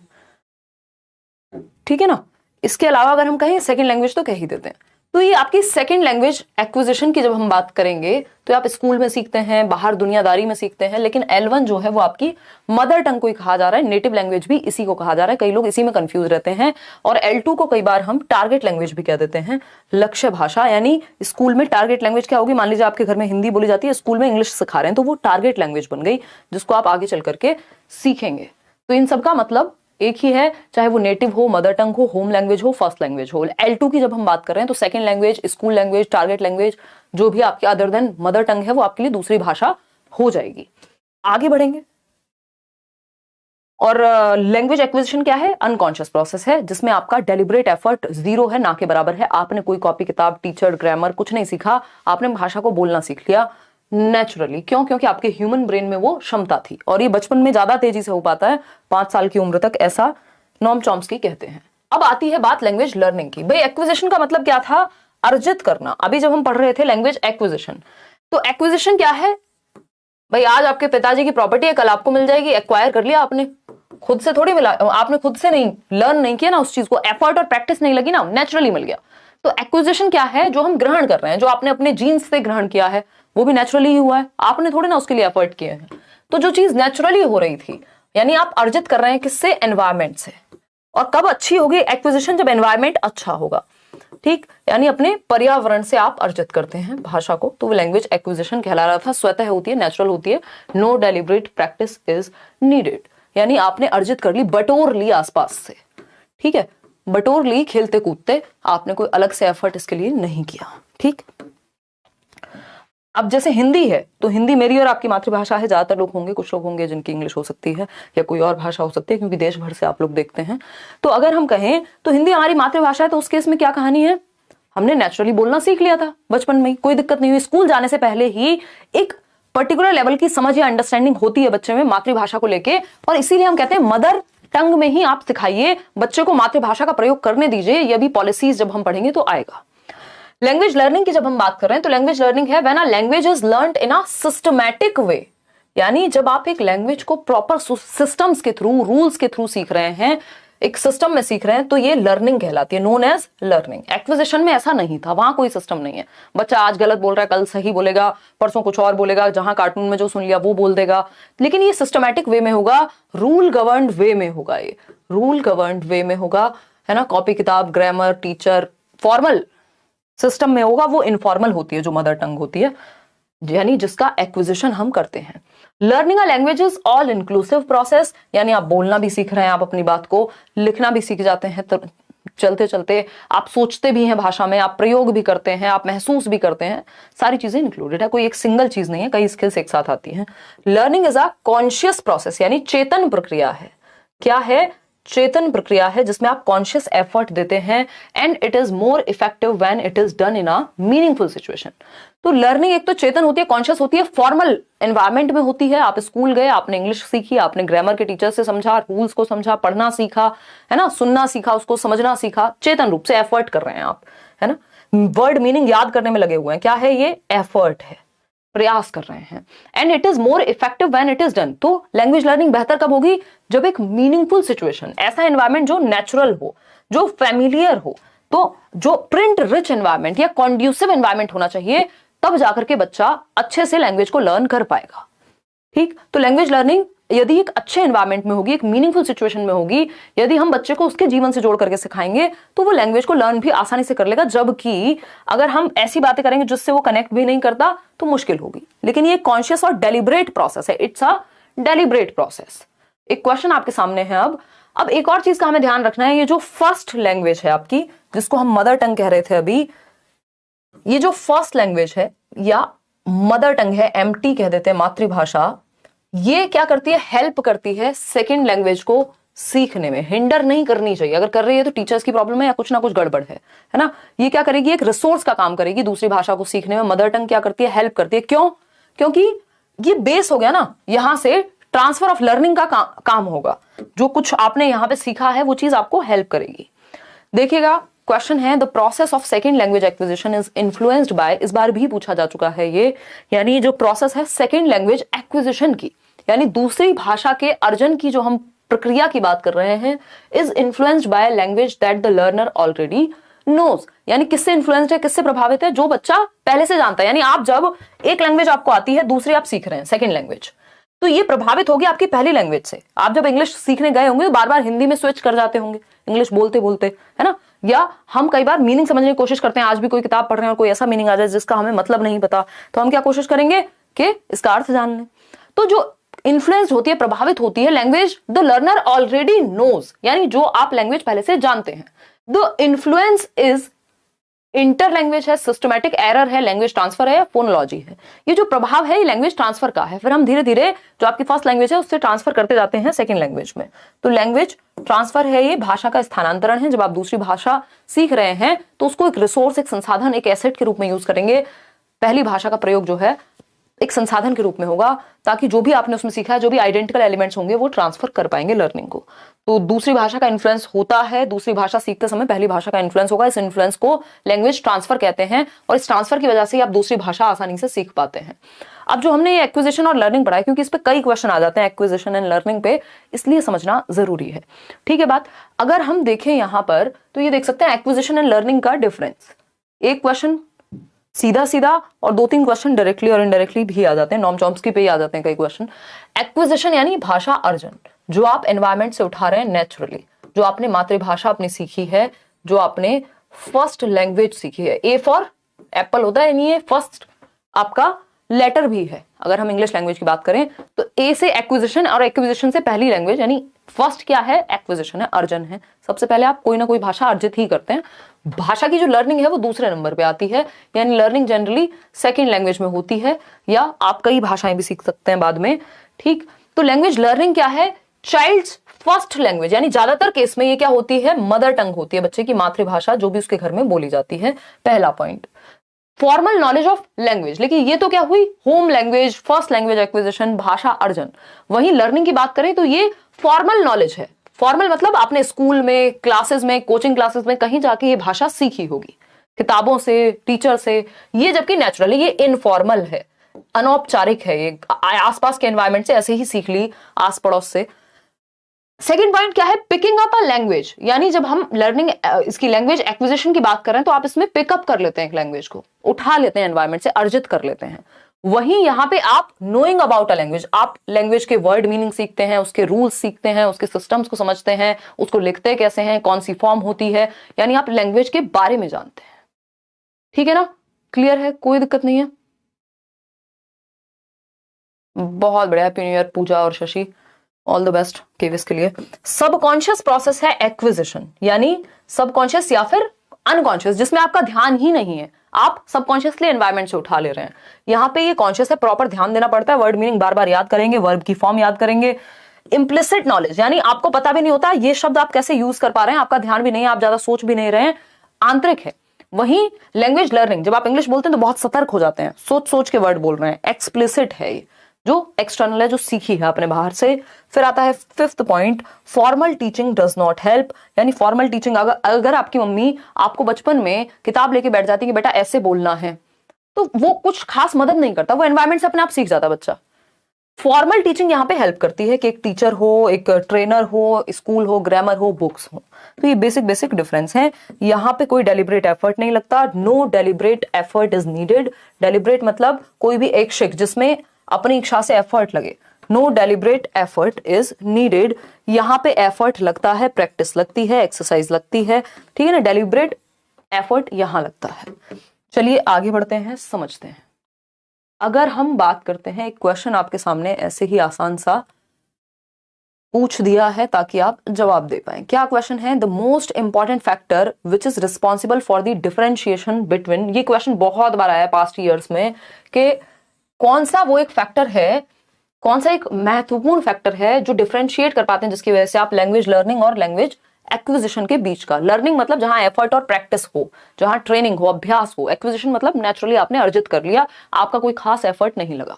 ठीक है ना। इसके अलावा अगर हम कहें सेकंड लैंग्वेज तो कह ही देते हैं। तो ये आपकी सेकंड लैंग्वेज एक्विजिशन की जब हम बात करेंगे तो आप स्कूल में सीखते हैं, बाहर दुनियादारी में सीखते हैं, लेकिन L1 जो है वो आपकी मदर टंग को ही कहा जा रहा है, नेटिव लैंग्वेज भी इसी को कहा जा रहा है। कई लोग इसी में कंफ्यूज रहते हैं। और L2 को कई बार हम टारगेट लैंग्वेज भी कह देते हैं, लक्ष्य भाषा। यानी स्कूल में टारगेट लैंग्वेज क्या होगी, मान लीजिए आपके घर में हिंदी बोली जाती है, स्कूल में इंग्लिश सिखा रहे हैं, तो वो टारगेट लैंग्वेज बन गई जिसको आप आगे चल करके सीखेंगे। तो इन सबका मतलब एक ही है, चाहे वो नेटिव हो, मदर टंग हो, होम लैंग्वेज हो, फर्स्ट लैंग्वेज हो। L2 की जब हम बात कर रहे हैं तो second language, school language, target language, जो भी आपके अदर देन मदर टंग है वो आपके लिए दूसरी भाषा हो जाएगी। आगे बढ़ेंगे। और लैंग्वेज एक्विजिशन क्या है, अनकॉन्शियस प्रोसेस है जिसमें आपका डेलिब्रेट एफर्ट जीरो है, ना के बराबर है। आपने कोई कॉपी किताब, टीचर, ग्रामर कुछ नहीं सीखा, आपने भाषा को बोलना सीख लिया नेचुरली। क्यों, क्योंकि आपके ह्यूमन ब्रेन में वो क्षमता थी, और ये बचपन में ज्यादा तेजी से हो पाता है, 5 साल की उम्र तक, ऐसा नॉम चॉम्स्की कहते हैं। अब आती है बात लैंग्वेज लर्निंग की। भाई एक्विजिशन का मतलब क्या था, अर्जित करना। अभी जब हम पढ़ रहे थे लैंग्वेज एक्विजिशन, तो एक्विजिशन क्या है, भाई आज आपके पिताजी की प्रॉपर्टी है, कल आपको मिल जाएगी। एक्वायर कर लिया आपने, खुद से थोड़ी मिला, आपने खुद से नहीं लर्न नहीं किया ना उस चीज को, एफर्ट और प्रैक्टिस नहीं लगी ना, नेचुरली मिल गया। तो एक्विजिशन क्या है, जो हम ग्रहण कर रहे हैं, जो आपने अपने जीन्स से ग्रहण किया है वो भी नेचुरली ही हुआ है, आपने थोड़े ना उसके लिए एफर्ट किए हैं। तो जो चीज नेचुरली हो रही थी, यानी आप अर्जित कर रहे हैं किससे, एनवायरमेंट से। और कब अच्छी होगी एक्विजिशन, जब एनवायरमेंट अच्छा होगा, ठीक। यानी अपने पर्यावरण से आप अर्जित करते हैं भाषा को, तो वो लैंग्वेज एक्विजिशन कहला रहा था। स्वतः होती है, नेचुरल होती है, no deliberate practice is needed. यानी आपने अर्जित कर ली, बटोर ली आसपास से, ठीक है, बटोर ली खेलते कूदते, आपने कोई अलग से एफर्ट इसके लिए नहीं किया, ठीक। अब जैसे हिंदी है, तो हिंदी मेरी और आपकी मातृभाषा है, ज्यादातर लोग होंगे, कुछ लोग होंगे जिनकी इंग्लिश हो सकती है या कोई और भाषा हो सकती है, क्योंकि देश भर से आप लोग देखते हैं। तो अगर हम कहें तो हिंदी हमारी मातृभाषा है, तो उस केस में क्या कहानी है, हमने नेचुरली बोलना सीख लिया था बचपन में, कोई दिक्कत नहीं हुई। स्कूल जाने से पहले ही एक पर्टिकुलर लेवल की समझ या अंडरस्टैंडिंग होती है बच्चे में मातृभाषा को लेके, और इसीलिए हम कहते हैं मदर टंग में ही आप सिखाइए, बच्चे को मातृभाषा का प्रयोग करने दीजिए, ये भी पॉलिसीज जब हम पढ़ेंगे तो आएगा। लैंग्वेज लर्निंग की जब हम बात कर रहे हैं तो लैंग्वेज लर्निंग है when a language is learned in a systematic way, यानी जब आप एक लैंग्वेज को प्रॉपर सिस्टम्स के थ्रू, रूल्स के थ्रू सीख रहे हैं, एक सिस्टम में सीख रहे हैं, तो ये लर्निंग कहलाती है, नोन एज लर्निंग। एक्विजिशन में ऐसा नहीं था, वहां कोई सिस्टम नहीं है। बच्चा आज गलत बोल रहा है, कल सही बोलेगा, परसों कुछ और बोलेगा, जहां कार्टून में जो सुन लिया वो बोल देगा, लेकिन ये सिस्टमैटिक वे में होगा, रूल गवर्न्ड वे में होगा, ये रूल गवर्न्ड वे में होगा, है ना। कॉपी किताब, ग्रामर, टीचर, फॉर्मल सिस्टम में होगा, वो इनफॉर्मल होती है जो मदर टंग होती है, यानी जिसका एक्विजिशन हम करते हैं। Learning a language is all inclusive process, यानी आप बोलना भी सीख रहे हैं, आप अपनी बात को लिखना भी सीख जाते हैं, तो चलते चलते आप सोचते भी हैं भाषा में, आप प्रयोग भी करते हैं, आप महसूस भी करते हैं, सारी चीजें इंक्लूडेड है, कोई एक सिंगल चीज नहीं है, कई स्किल्स एक साथ आती हैं। Learning is a conscious process, यानी चेतन प्रक्रिया है। क्या है? चेतन प्रक्रिया है जिसमें आप कॉन्शियस एफर्ट देते हैं, and it is more effective when it is done in a meaningful situation. तो लर्निंग एक तो चेतन होती है, कॉन्शियस होती है, फॉर्मल एनवायरमेंट में होती है। आप स्कूल गए, आपने इंग्लिश सीखी, आपने ग्रामर के टीचर से समझा, रूल्स को समझा, पढ़ना सीखा, है ना, सुनना सीखा, उसको समझना सीखा, चेतन रूप से एफर्ट कर रहे हैं आप, है ना, वर्ड मीनिंग याद करने में लगे हुए हैं। क्या है ये? एफर्ट है, प्रयास कर रहे हैं। And it is more effective when it is done. तो लैंग्वेज लर्निंग बेहतर कब होगी? जब एक मीनिंगफुल सिचुएशन, ऐसा एनवायरमेंट जो नेचुरल हो, जो फैमिलियर हो, तो जो प्रिंट रिच एनवायरमेंट या कॉन्ड्यूसिव एनवायरमेंट होना चाहिए, तब जाकर के बच्चा अच्छे से लैंग्वेज को लर्न कर पाएगा। ठीक, तो लैंग्वेज लर्निंग यदि एक अच्छे एनवायरमेंट में होगी, एक मीनिंगफुल सिचुएशन में होगी, यदि हम बच्चे को उसके जीवन से जोड़ करके सिखाएंगे, तो वो लैंग्वेज को लर्न भी आसानी से कर लेगा। जबकि अगर हम ऐसी बातें करेंगे जिससे वो कनेक्ट भी नहीं करता, तो मुश्किल होगी। लेकिन ये कॉन्शियस और डेलिब्रेट प्रोसेस है, इट्स अ डेलिब्रेट प्रोसेस। एक क्वेश्चन आपके सामने है अब एक और चीज का हमें ध्यान रखना है, ये जो फर्स्ट लैंग्वेज है आपकी, जिसको हम मदर टंग कह रहे थे अभी, ये जो फर्स्ट लैंग्वेज है या मदर टंग है, एमटी कह देते हैं, मातृभाषा, ये क्या करती है? हेल्प करती है सेकंड लैंग्वेज को सीखने में। हिंडर नहीं करनी चाहिए, अगर कर रही है तो टीचर्स की प्रॉब्लम है या कुछ ना कुछ गड़बड़ है ना। ये क्या करेगी? एक रिसोर्स का काम करेगी दूसरी भाषा को सीखने में। मदर टंग क्या करती है? हेल्प करती है। क्यों? क्योंकि ये बेस हो गया ना, यहां से ट्रांसफर ऑफ लर्निंग का काम होगा। जो कुछ आपने यहां पे सीखा है वो चीज आपको हेल्प करेगी। देखिएगा, क्वेश्चन है, the process of second language acquisition is influenced bye, इस बार भी पूछा जा चुका है ये, यानी जो प्रोसेस है सेकंड लैंग्वेज एक्विजिशन की, यानी दूसरी भाषा के अर्जन की जो हम प्रक्रिया की बात कर रहे हैं, is influenced by language that the learner already knows, यानी किससे इन्फ्लुएंस्ड है, किससे प्रभावित है? जो बच्चा पहले से जानता है। यानी आप जब एक लैंग्वेज आपको आती है, दूसरी आप सीख रहे हैं, सेकंड लैंग्वेज, तो ये प्रभावित होगी आपकी पहली लैंग्वेज से। आप जब इंग्लिश सीखने गए होंगे, बार बार हिंदी में स्विच कर जाते होंगे इंग्लिश बोलते बोलते, है ना, या हम कई बार मीनिंग समझने की कोशिश करते हैं। आज भी कोई किताब पढ़ रहे हैं और कोई ऐसा मीनिंग आ जाए जिसका हमें मतलब नहीं पता, तो हम क्या कोशिश करेंगे कि इसका अर्थ जान लें। तो जो इन्फ्लुएंस होती है, प्रभावित होती है, language the learner already knows, यानी जो आप लैंग्वेज पहले से जानते हैं। The influence is interlanguage है, सिस्टमैटिक एरर है, लैंग्वेज ट्रांसफर है, फोनोलॉजी है। ये जो प्रभाव है ये लैंग्वेज ट्रांसफर का है। फिर हम धीरे धीरे जो आपकी फर्स्ट लैंग्वेज है उससे ट्रांसफर करते जाते हैं सेकंड लैंग्वेज में। तो लैंग्वेज ट्रांसफर है, ये भाषा का स्थानांतरण है। जब आप दूसरी भाषा सीख रहे हैं तो उसको एक रिसोर्स, एक संसाधन, एक एसेट के रूप में यूज करेंगे। पहली भाषा का प्रयोग जो है एक संसाधन के रूप में होगा, ताकि जो भी आपने उसमें सीखा है, जो भी आइडेंटिकल एलिमेंट्स होंगे, वो ट्रांसफर कर पाएंगे लर्निंग को। तो दूसरी भाषा का इन्फ्लुएंस होता है, दूसरी भाषा सीखते समय पहली भाषा का इन्फ्लुएंस होगा। इस इन्फ्लुएंस को लैंग्वेज ट्रांसफर कहते हैं, और इस ट्रांसफर की वजह से आप दूसरी भाषा आसानी से सीख पाते हैं। अब जो हमने ये एक्विजिशन और लर्निंग पढ़ा है, क्योंकि इस पे कई क्वेश्चन आ जाते हैं एक्विजिशन एंड लर्निंग पे, इसलिए समझना जरूरी है। ठीक है बात। अगर हम देखें यहां पर तो ये देख सकते हैं एक्विजिशन एंड लर्निंग का डिफरेंस। एक क्वेश्चन सीधा सीधा और 2-3 क्वेश्चन डायरेक्टली और इनडायरेक्टली भी आ जाते हैं, नॉम चॉम्स्की पे ही आ जाते हैं कई क्वेश्चन। एक्विजिशन यानी भाषा अर्जन, जो आप एनवायरमेंट से उठा रहे हैं नेचुरली, जो आपने मातृभाषा अपनी सीखी है, जो आपने फर्स्ट लैंग्वेज सीखी है। ए फॉर एप्पल होता है, यानी ये फर्स्ट आपका लेटर भी है। अगर हम इंग्लिश लैंग्वेज की बात करें तो ए से एक्विजिशन, और एक्विजिशन से पहली लैंग्वेज, यानी फर्स्ट क्या है? एक्विजिशन है, अर्जन है। सबसे पहले आप कोई ना कोई भाषा अर्जित ही करते हैं। भाषा की जो लर्निंग है वो दूसरे नंबर पे आती है, यानी लर्निंग जनरली सेकंड लैंग्वेज में होती है, या आप कई भाषाएं भी सीख सकते हैं बाद में। ठीक, तो लैंग्वेज लर्निंग क्या है? चाइल्ड्स फर्स्ट लैंग्वेज, यानी ज्यादातर केस में ये क्या होती है? मदर टंग होती है, बच्चे की मातृभाषा, जो भी उसके घर में बोली जाती है। पहला point, formal knowledge of language. लेकिन ये तो क्या हुई? Home language, first language acquisition, भाषा अर्जन। वहीं लर्निंग की बात करें तो ये फॉर्मल नॉलेज है, फॉर्मल मतलब आपने स्कूल में, क्लासेस में, कोचिंग क्लासेस में कहीं जाके ये भाषा सीखी होगी, किताबों से, टीचर से। ये जबकि नेचुरली ये इनफॉर्मल है, अनौपचारिक है, ये आसपास के एनवायरमेंट से ऐसे ही सीख ली, आस पड़ोस से। सेकेंड पॉइंट क्या है, पिकिंग अप अ लैंग्वेज, यानी जब हम लर्निंग इसकी लैंग्वेज एक्विजिशन की बात कर रहे हैं तो आप इसमें पिकअप कर लेते हैं, एक लैंग्वेज को उठा लेते हैं, एनवायरमेंट से अर्जित कर लेते हैं। वहीं यहां पे आप नोइंग अबाउट अ लैंग्वेज, आप लैंग्वेज के वर्ड मीनिंग सीखते हैं, उसके रूल्स सीखते हैं, उसके सिस्टम्स को समझते हैं, उसको लिखते कैसे हैं, कौन सी फॉर्म होती है, यानी आप लैंग्वेज के बारे में जानते हैं। ठीक है ना, क्लियर है, कोई दिक्कत नहीं है। बहुत बढ़िया, हैप्पी न्यू ईयर पूजा और Shashi, all the best KVS के लिए। सबकॉन्शियस प्रोसेस है एक्विजिशन, यानी सबकॉन्शियस या फिर अनकॉन्शियस, जिसमें आपका ध्यान ही नहीं है, आप सबकॉन्शियसली एनवायरमेंट से उठा ले रहे हैं। यहां पे ये कॉन्शियस है, प्रॉपर ध्यान देना पड़ता है, वर्ड मीनिंग बार बार याद करेंगे, वर्ब की फॉर्म याद करेंगे। इम्प्लिसिट नॉलेज, यानी आपको पता भी नहीं होता ये शब्द आप कैसे यूज कर पा रहे हैं, आपका ध्यान भी नहीं है, आप ज्यादा सोच भी नहीं रहे हैं, आंतरिक है। वहीं लैंग्वेज लर्निंग, जब आप इंग्लिश बोलते हैं तो बहुत सतर्क हो जाते हैं, सोच सोच के वर्ड बोल रहे हैं, एक्सप्लिसिट है ये, जो एक्सटर्नल है, जो सीखी है अपने बाहर से। फिर आता है fifth point, formal teaching does not help, यानी फॉर्मल टीचिंग, अगर आपकी मम्मी आपको बचपन में किताब लेके बैठ जाती कि बेटा ऐसे बोलना है, तो वो कुछ खास मदद नहीं करता, वो एनवायरमेंट से अपने आप सीख जाता बच्चा। फॉर्मल टीचिंग यहां पे हेल्प करती है कि एक टीचर हो, एक ट्रेनर हो, स्कूल हो, ग्रामर हो, बुक्स हो। तो ये बेसिक डिफरेंस है। यहां पे कोई डेलिब्रेट एफर्ट नहीं लगता, no deliberate effort is needed. Deliberate मतलब कोई भी एक शिक जिसमें अपनी इच्छा से एफर्ट लगे, no deliberate effort is needed. यहां पे एफर्ट लगता है, प्रैक्टिस लगती है, एक्सरसाइज लगती है, ठीक है ना, डेलिब्रेट एफर्ट यहां लगता है। चलिए आगे बढ़ते हैं, समझते हैं। अगर हम बात करते हैं, एक क्वेश्चन आपके सामने ऐसे ही आसान सा पूछ दिया है ताकि आप जवाब दे पाए। क्या क्वेश्चन है, the most important factor which is responsible for the differentiation between, ये क्वेश्चन बहुत बार आया पास्ट ईयर्स में, कि कौन सा वो एक फैक्टर है, कौन सा एक महत्वपूर्ण फैक्टर है जो डिफरेंशिएट कर पाते हैं, जिसकी वजह से आप लैंग्वेज लर्निंग और लैंग्वेज एक्विजिशन के बीच का, लर्निंग मतलब जहां एफर्ट और प्रैक्टिस हो, जहां ट्रेनिंग हो, अभ्यास हो, एक्विजिशन मतलब नेचुरली आपने अर्जित कर लिया, आपका कोई खास एफर्ट नहीं लगा।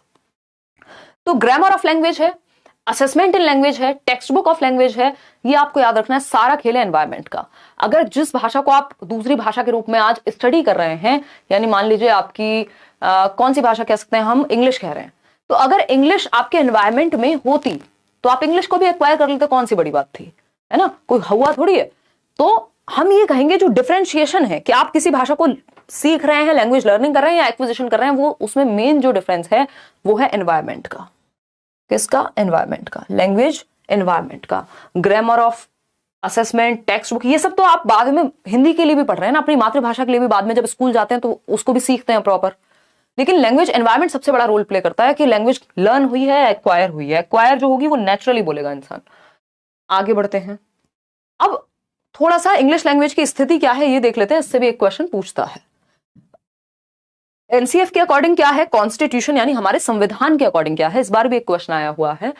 तो ग्रामर ऑफ लैंग्वेज है, असेसमेंट इन लैंग्वेज है, टेक्स्ट बुक ऑफ लैंग्वेज है, ये आपको याद रखना है। सारा खेल है एनवायरमेंट का। अगर जिस भाषा को आप दूसरी भाषा के रूप में आज स्टडी कर रहे हैं, यानी मान लीजिए आपकी कौन सी भाषा कह सकते हैं हम, इंग्लिश कह रहे हैं, तो अगर इंग्लिश आपके एनवायरमेंट में होती तो आप इंग्लिश को भी एक्वायर कर लेते, कौन सी बड़ी बात थी, है ना, कोई हुआ थोड़ी है। तो हम ये कहेंगे जो डिफरेंशिएशन है कि आप किसी भाषा को सीख रहे हैं, लैंग्वेज लर्निंग कर रहे हैं या एक्विजिशन कर रहे हैं, वो उसमें मेन जो डिफरेंस है वो है एनवायरमेंट का। किसका, एनवायरमेंट का, लैंग्वेज एनवायरमेंट का। Grammar of, assessment, text book, ये सब तो आप बाद में हिंदी के लिए भी पढ़ रहे हैं ना, अपनी मातृभाषा के लिए भी बाद में जब स्कूल जाते हैं तो उसको भी सीखते हैं प्रॉपर। लेकिन लैंग्वेज एनवायरमेंट सबसे बड़ा रोल प्ले करता है कि लैंग्वेज लर्न हुई है, एक्वायर हुई है। एक्वायर जो होगी वो नेचुरली बोलेगा इंसान। आगे बढ़ते हैं, अब थोड़ा सा इंग्लिश लैंग्वेज की स्थिति क्या है ये देख लेते हैं, इससे भी एक क्वेश्चन पूछता है। एनसीएफ के अकॉर्डिंग क्या है, कॉन्स्टिट्यूशन यानी हमारे संविधान के अकॉर्डिंग क्या है, इस बार भी एक क्वेश्चन आया हुआ है।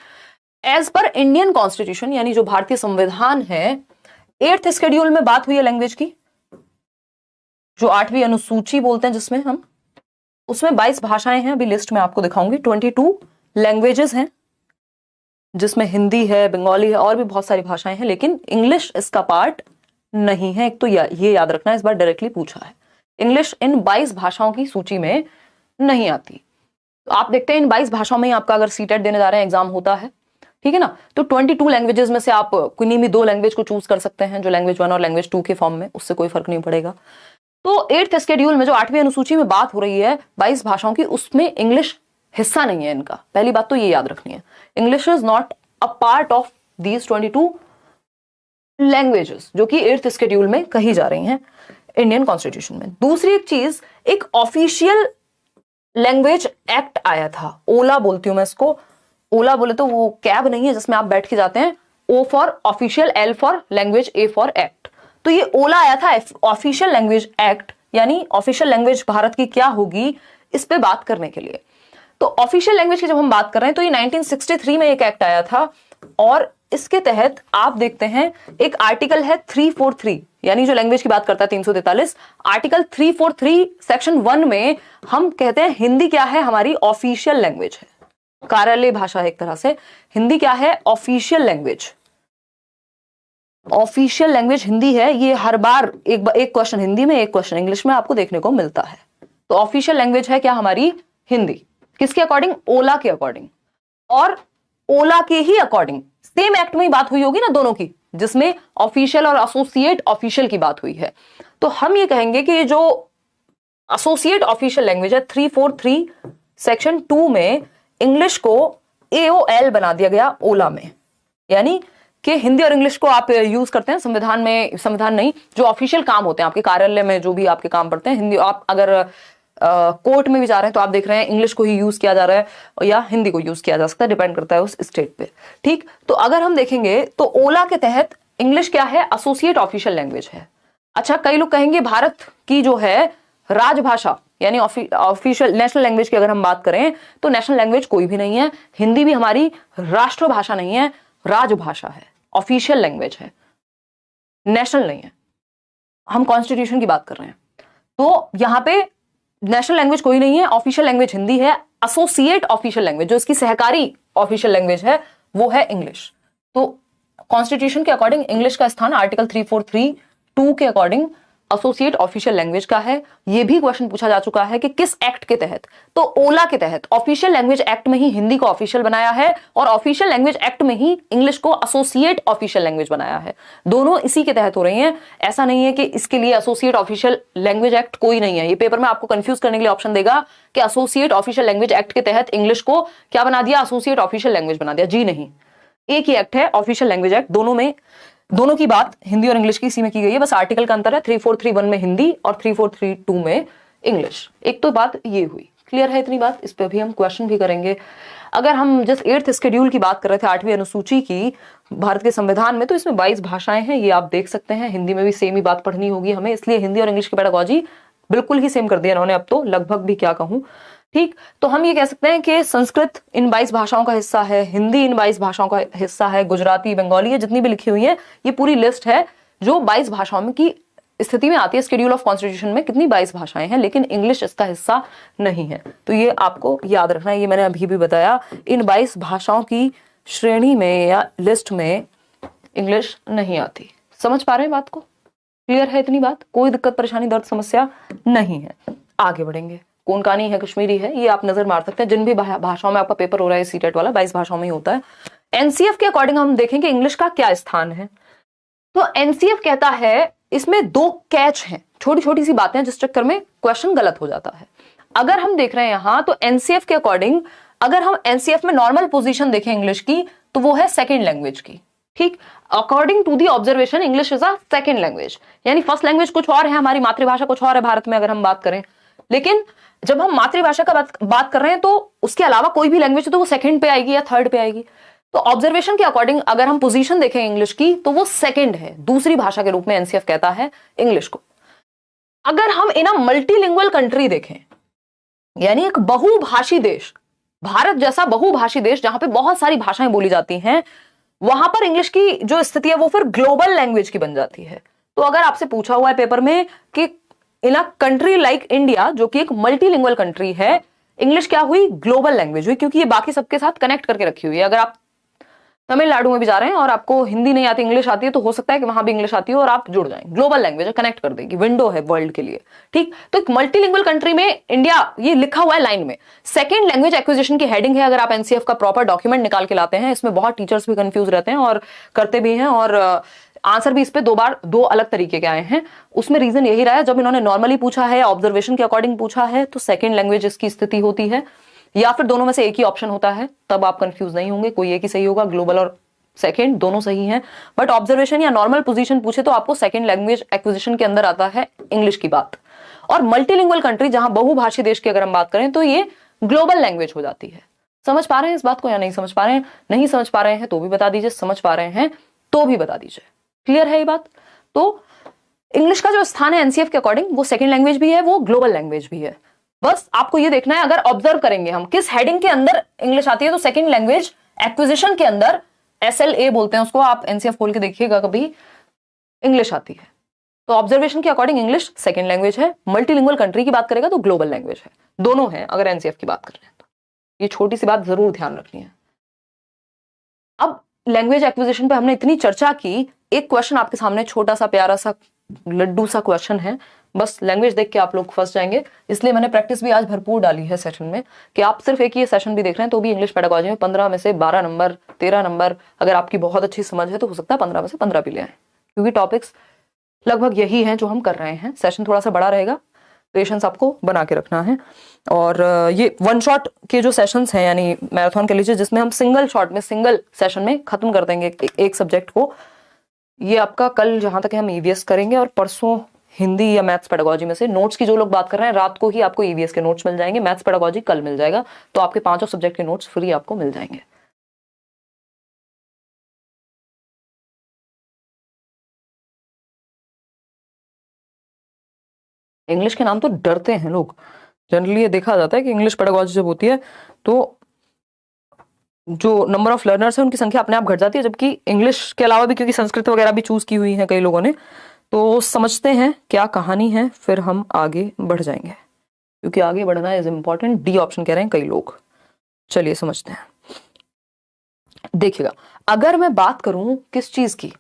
एज पर इंडियन कॉन्स्टिट्यूशन यानी जो भारतीय संविधान है, 8th शेड्यूल में बात हुई है लैंग्वेज की, जो 8वीं अनुसूची बोलते हैं जिसमें हम, उसमें 22 भाषाएं हैं, अभी लिस्ट में आपको दिखाऊंगी। 22 लैंग्वेजेस हैं जिसमें हिंदी है, बंगाली है, और भी बहुत सारी भाषाएं हैं, लेकिन इंग्लिश इसका पार्ट नहीं है। एक तो ये याद रखना, इस बार डायरेक्टली पूछा है, इंग्लिश इन 22 भाषाओं की सूची में नहीं आती। तो आप देखते हैं इन 22 भाषाओं में ही आपका अगर सीटेट देने जा रहे हैं एग्जाम होता है, ठीक है ना। तो 22 लैंग्वेजेस में से आप किन्हीं भी 2 लैंग्वेज को चूज कर सकते हैं, जो लैंग्वेज 1 और लैंग्वेज 2 के फॉर्म में, उससे कोई फर्क नहीं पड़ेगा। तो 8th शेड्यूल में जो 8वीं अनुसूची में बात हो रही है 22 भाषाओं की, उसमें इंग्लिश हिस्सा नहीं है इनका। पहली बात तो ये याद रखनी है, English is not a part of these 22 languages जो कि 8th शेड्यूल में कही जा रही हैं इंडियन कॉन्स्टिट्यूशन में। दूसरी एक चीज, एक ऑफिशियल लैंग्वेज एक्ट आया था, ओला बोलती हूं मैं इसको। ओला बोले तो वो कैब नहीं है जिसमें आप बैठ के जाते हैं, O for official, L for language, A for act. तो ये ओला आया था, ऑफिशियल लैंग्वेज एक्ट, यानी ऑफिशियल लैंग्वेज भारत की क्या होगी इस पे बात करने के लिए। तो ऑफिशियल लैंग्वेज की जब हम बात कर रहे हैं तो ये 1963 में एक एक्ट आया था, और इसके तहत आप देखते हैं एक आर्टिकल है 343, यानी जो लैंग्वेज की बात करता है 343, आर्टिकल 343 सेक्शन 1 में हम कहते हैं हिंदी क्या है, हमारी ऑफिशियल लैंग्वेज है, कार्यालय भाषा है एक तरह से। हिंदी क्या है, official language. Official language Hindi है, ये हर बार एक क्वेश्चन हिंदी में एक क्वेश्चन इंग्लिश में आपको देखने को मिलता है। तो ऑफिशियल लैंग्वेज है क्या हमारी? हिंदी। किसके अकॉर्डिंग? ओला के अकॉर्डिंग। और ओला के ही अकॉर्डिंग सेम एक्ट में ही बात हुई होगी ना दोनों की, जिसमें ऑफिशियल और एसोसिएट ऑफिशियल की बात हुई है। तो हम ये कहेंगे कि जो एसोसिएट ऑफिशियल लैंग्वेज है 343 सेक्शन 2 में इंग्लिश को AOL बना दिया गया ओला में, यानी कि हिंदी और इंग्लिश को आप यूज करते हैं संविधान में, संविधान नहीं, जो ऑफिशियल काम होते हैं आपके कार्यालय में, जो भी आपके काम पड़ते हैं, हिंदी, आप अगर कोर्ट में भी जा रहे हैं तो आप देख रहे हैं इंग्लिश को ही यूज किया जा रहा है या हिंदी को यूज किया जा सकता है, डिपेंड करता है उस स्टेट पे। ठीक, तो अगर हम देखेंगे तो ओला के तहत इंग्लिश क्या है? एसोसिएट ऑफिशियल लैंग्वेज है। अच्छा, कई लोग कहेंगे भारत की जो है राजभाषा यानी ऑफिशियल नेशनल लैंग्वेज की अगर हम बात करें तो नेशनल लैंग्वेज कोई भी नहीं है, हिंदी भी हमारी राष्ट्रभाषा नहीं है, राजभाषा है, ऑफिशियल लैंग्वेज है, नेशनल नहीं है। हम कॉन्स्टिट्यूशन की बात कर रहे हैं, तो यहां पे नेशनल लैंग्वेज कोई नहीं है, ऑफिशियल लैंग्वेज हिंदी है, एसोसिएट ऑफिशियल लैंग्वेज जो इसकी सहकारी ऑफिशियल लैंग्वेज है वो है इंग्लिश। तो कॉन्स्टिट्यूशन के अकॉर्डिंग इंग्लिश का स्थान आर्टिकल 343(2) के अकॉर्डिंग एसोसिएट ऑफिशियल लैंग्वेज का है। यह भी क्वेश्चन पूछा जा चुका है कि किस एक्ट के तहत? तो ओला के तहत ऑफिशियल लैंग्वेज एक्ट में ही हिंदी को ऑफिशियल बनाया है और ऑफिशियल लैंग्वेज एक्ट में ही इंग्लिश को एसोसिएट ऑफिशियल लैंग्वेज बनाया है। दोनों इसी के तहत हो रही हैं। ऐसा नहीं है कि इसके लिए एसोसिएट ऑफिशियल लैंग्वेज एक्ट कोई नहीं है। ये पेपर में आपको कंफ्यूज करने के लिए ऑप्शन देगा कि एसोसिएट ऑफिशियल लैंग्वेज एक्ट के तहत इंग्लिश को क्या बना दिया? एसोसिएट ऑफिशियल लैंग्वेज बना दिया। जी नहीं, एक ही एक्ट है ऑफिशियल लैंग्वेज एक्ट, दोनों में दोनों की बात हिंदी और इंग्लिश की इसी में की गई है, बस आर्टिकल का अंतर है, 3431 में हिंदी और 3432 में इंग्लिश। एक तो बात ये हुई, क्लियर है इतनी बात? इस पे भी हम क्वेश्चन भी करेंगे। अगर हम जिस 8th शेड्यूल की बात कर रहे थे, 8वीं अनुसूची की भारत के संविधान में, तो इसमें 22 भाषाएं हैं, ये आप देख सकते हैं। हिंदी में भी सेम ही बात पढ़नी होगी हमें, इसलिए हिंदी और इंग्लिश की पेडागोजी बिल्कुल ही सेम कर दिया इन्होंने, अब तो लगभग भी क्या कहूं। ठीक, तो हम ये कह सकते हैं कि संस्कृत इन 22 भाषाओं का हिस्सा है, हिंदी इन 22 भाषाओं का हिस्सा है, गुजराती, बंगाली, ये जितनी भी लिखी हुई है ये पूरी लिस्ट है जो 22 भाषाओं में की स्थिति में आती है। शेड्यूल ऑफ कॉन्स्टिट्यूशन में कितनी 22 भाषाएं हैं, लेकिन इंग्लिश इसका हिस्सा नहीं है। तो ये आपको याद रखना है, ये मैंने अभी भी बताया, इन 22 भाषाओं की श्रेणी में या लिस्ट में इंग्लिश नहीं आती। समझ पा रहे हैं बात को? क्लियर है इतनी बात? कोई दिक्कत, परेशानी, दर्द, समस्या नहीं है। आगे बढ़ेंगे। कोंकणी है, कश्मीरी है, ये आप नजर मार सकते हैं। जिन भी भाषाओं में आपका पेपर हो रहा है सीटेट वाला, 22 भाषाओं में ही होता है। एनसीएफ के अकॉर्डिंग हम देखेंगे इंग्लिश का क्या स्थान है। तो एनसीएफ कहता है इसमें 2 कैच हैं, छोटी छोटी सी बातें जिस चक्कर में क्वेश्चन गलत हो जाता है। अगर हम देख रहे हैं यहां तो एनसीएफ के अकॉर्डिंग, अगर हम एनसीएफ में नॉर्मल पोजीशन देखें इंग्लिश की तो वो है सेकेंड लैंग्वेज की। ठीक, according to the observation English is a second language, यानी फर्स्ट लैंग्वेज कुछ और है, हमारी मातृभाषा कुछ और है भारत में अगर हम बात करें। लेकिन जब हम मातृभाषा का बात कर रहे हैं तो उसके अलावा कोई भी लैंग्वेज तो वो सेकंड पे आएगी या थर्ड पे आएगी। तो ऑब्जर्वेशन के अकॉर्डिंग अगर हम पोजीशन देखें इंग्लिश की तो वो सेकंड है, दूसरी भाषा के रूप में एनसीएफ कहता है इंग्लिश को। अगर हम इन मल्टीलिंगुअल कंट्री देखें, यानी एक बहुभाषी देश, भारत जैसा बहुभाषी देश जहां पे बहुत सारी भाषाएं बोली जाती हैं, वहां पर इंग्लिश की जो स्थिति है वो फिर ग्लोबल लैंग्वेज की बन जाती है। तो अगर आपसे पूछा हुआ है पेपर में कि इन अ कंट्री लाइक इंडिया, जो कि एक मल्टीलिंगुअल कंट्री है, इंग्लिश क्या हुई? ग्लोबल लैंग्वेज हुई, क्योंकि ये बाकी सबके साथ कनेक्ट करके रखी हुई है। अगर आप तमिलनाडु में भी जा रहे हैं और आपको हिंदी नहीं आती, इंग्लिश आती है, तो हो सकता है कि वहां भी इंग्लिश आती हो और आप जुड़ जाएं। ग्लोबल लैंग्वेज है, कनेक्ट कर देगी, विंडो है वर्ल्ड के लिए। ठीक, तो एक मल्टीलिंगुअल कंट्री में इंडिया, ये लिखा हुआ है लाइन में, सेकेंड लैंग्वेज एक्विजिशन की हेडिंग है। अगर आप एनसीएफ का प्रॉपर डॉक्यूमेंट निकाल के लाते हैं, इसमें बहुत टीचर्स भी कंफ्यूज रहते हैं और करते भी हैं, और आंसर भी इस पे 2 बार 2 अलग तरीके के आए हैं। उसमें रीजन यही रहा है, जब इन्होंने नॉर्मली पूछा है, ऑब्जर्वेशन के अकॉर्डिंग पूछा है, तो सेकंड लैंग्वेज इसकी स्थिति होती है, या फिर दोनों में से एक ही ऑप्शन होता है, तब आप कंफ्यूज नहीं होंगे, कोई एक ही सही होगा। ग्लोबल और सेकंड दोनों सही हैं, बट ऑब्जर्वेशन या नॉर्मल पोजीशन पूछे तो आपको सेकंड लैंग्वेज एक्विजिशन के अंदर आता है इंग्लिश की बात। और मल्टीलिंगुअल कंट्री, जहां बहुभाषी देश की अगर हम बात करें, तो ये ग्लोबल लैंग्वेज हो जाती है। समझ पा रहे हैं इस बात को या नहीं समझ पा रहे हैं? नहीं समझ पा रहे हैं तो भी बता दीजिए, समझ पा रहे हैं तो भी बता दीजिए। क्लियर है ये बात? तो इंग्लिश का जो स्थान है एनसीएफ के अकॉर्डिंग, वो सेकंड लैंग्वेज भी है, वो ग्लोबल लैंग्वेज भी है। बस आपको ये देखना है, अगर ऑब्जर्व करेंगे हम किस हेडिंग के अंदर इंग्लिश आती है, तो सेकंड लैंग्वेज एक्विजिशन के अंदर, SLA बोलते हैं उसको, आप एनसीएफ खोल के देखिएगा कभी, इंग्लिश आती है। तो ऑब्जर्वेशन के अकॉर्डिंग इंग्लिश सेकंड लैंग्वेज है, मल्टीलिंगुअल कंट्री की बात करेगा तो ग्लोबल लैंग्वेज है, दोनों है अगर एनसीएफ की बात कर रहे हैं तो। ये छोटी सी बात जरूर ध्यान रखनी है। अब लैंग्वेज एक्विजिशन पे हमने इतनी चर्चा की, एक क्वेश्चन आपके सामने छोटा सा प्यारा सा लड्डू सा क्वेश्चन है, बस लैंग्वेज देख के आप लोग फंस जाएंगे। इसलिए मैंने प्रैक्टिस भी आज भरपूर डाली है सेशन में, कि आप सिर्फ एक ही सेशन भी देख रहे हैं तो भी इंग्लिश पेडागोजी में 15 में से 12 नंबर 13 नंबर, अगर आपकी बहुत अच्छी समझ है तो हो सकता है 15 में से 15 भी ले आए, क्योंकि टॉपिक्स लगभग यही हैं जो हम कर रहे हैं। सेशन थोड़ा सा बड़ा रहेगा, पेशेंस आपको बना के रखना है। और ये वन शॉट के जो सेशंस हैं, यानी मैराथन कह लीजिए, जिसमें हम सिंगल शॉट में सिंगल सेशन में खत्म कर देंगे एक सब्जेक्ट को, ये आपका कल जहां तक है हम ईवीएस करेंगे, और परसों हिंदी या मैथ्स पेडागोजी में से नोट्स की जो लोग बात कर रहे हैं, रात को ही आपको ईवीएस के नोट्स मिल जाएंगे, मैथ्स पेडागोजी कल मिल जाएगा, तो आपके 5 सब्जेक्ट के नोट्स फ्री आपको मिल जाएंगे। इंग्लिश के नाम तो डरते हैं लोग, जनरली ये देखा जाता है कि इंग्लिश पेडागोजी जब होती है तो जो नंबर ऑफ लर्नर्स है उनकी संख्या अपने आप घट जाती है, जबकि इंग्लिश के अलावा भी, क्योंकि संस्कृत वगैरह भी चूज की हुई है कई लोगों ने, तो समझते हैं क्या कहानी है, फिर हम आगे बढ़ जाएंगे, क्योंकि आगे बढ़ना इज इंपॉर्टेंट। डी ऑप्शन कह रहे हैं कई लोग। चलिए समझते हैं। देखिएगा, अगर मैं बात करूं किस चीज की,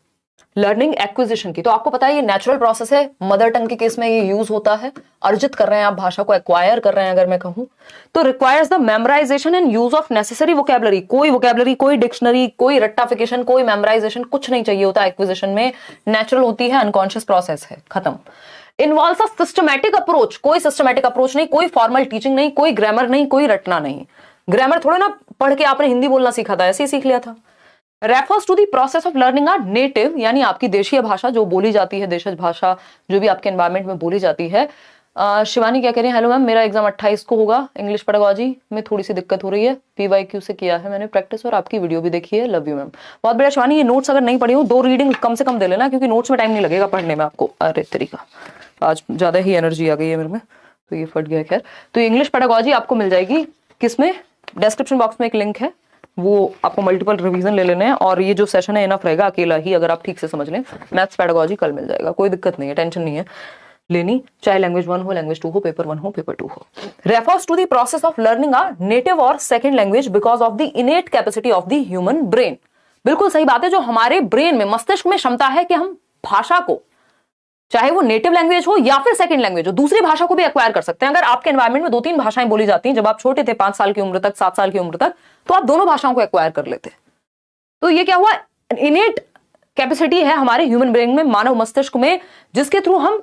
लर्निंग एक्विजिशन की, तो आपको पता है ये नेचुरल प्रोसेस है, मदर टंग के केस में ये यूज होता है, अर्जित कर रहे हैं आप भाषा को, एक्वायर कर रहे हैं अगर मैं कहूं तो, requires the memorisation and use of necessary vocabulary. कोई डिक्शनरी, कोई रट्टाफिकेशन, कोई मेमोराइजेशन कुछ नहीं चाहिए होता एक्विजिशन में, नेचुरल होती है, अनकॉन्शियस प्रोसेस है, खत्म। इन्वॉल्व्स अ सिस्टमैटिक अप्रोच, कोई सिस्टमैटिक अप्रोच नहीं, कोई फॉर्मल टीचिंग नहीं, कोई ग्रामर नहीं, कोई रटना नहीं। ग्रामर थोड़ा ना पढ़ के आपने हिंदी बोलना सीखा था, ऐसे ही सीख लिया था। Refers to the process of learning are native, यानी आपकी देशीय भाषा जो बोली जाती है, देशज भाषा जो भी आपके एनवायरमेंट में बोली जाती है। शिवानी क्या कह रही है, हेलो मैम, मेरा एग्जाम 28 को होगा, इंग्लिश पेडागोजी में थोड़ी सी दिक्कत हो रही है, PYQ से किया है मैंने प्रैक्टिस, और आपकी वीडियो भी देखी है, लव यू मैम। बहुत बढ़िया शिवानी, ये नोट्स अगर नहीं पढ़ी हो 2 रीडिंग कम से कम दे लेना, क्योंकि नोट्स में टाइम नहीं लगेगा पढ़ने में आपको। अरे तरीका, आज ज्यादा ही एनर्जी आ गई है मेरे में, तो ये फट गया। खैर, तो इंग्लिश पेडागोजी आपको मिल जाएगी किसमें, डिस्क्रिप्शन बॉक्स में एक लिंक है, वो आपको मल्टीपल रिवीजन ले लेने हैं, और ये जो सेशन है इनफ रहेगा अकेला ही, अगर आप ठीक से समझ लें। मैथ्स पेडागोजी कल मिल जाएगा, कोई दिक्कत नहीं है, टेंशन नहीं है लेनी, चाहे लैंग्वेज 1 हो, लैंग्वेज 2 हो, पेपर 1 हो, पेपर 2 हो। Refers to the process of learning are native और second language because of the innate capacity of the human brain. बिल्कुल सही बात है, जो हमारे ब्रेन में, मस्तिष्क में क्षमता है कि हम भाषा को, चाहे वो नेटिव लैंग्वेज हो या फिर सेकंड लैंग्वेज हो, दूसरी भाषा को भी एक्वायर कर सकते हैं। अगर आपके एनवायरमेंट में 2-3 भाषाएं बोली जाती हैं, जब आप छोटे थे 5 साल की उम्र तक, 7 साल की उम्र तक, तो आप दोनों भाषाओं को एक्वायर कर लेते। तो ये क्या हुआ, इनेट कैपेसिटी है हमारे ह्यूमन ब्रेन में, मानव मस्तिष्क में, जिसके थ्रू हम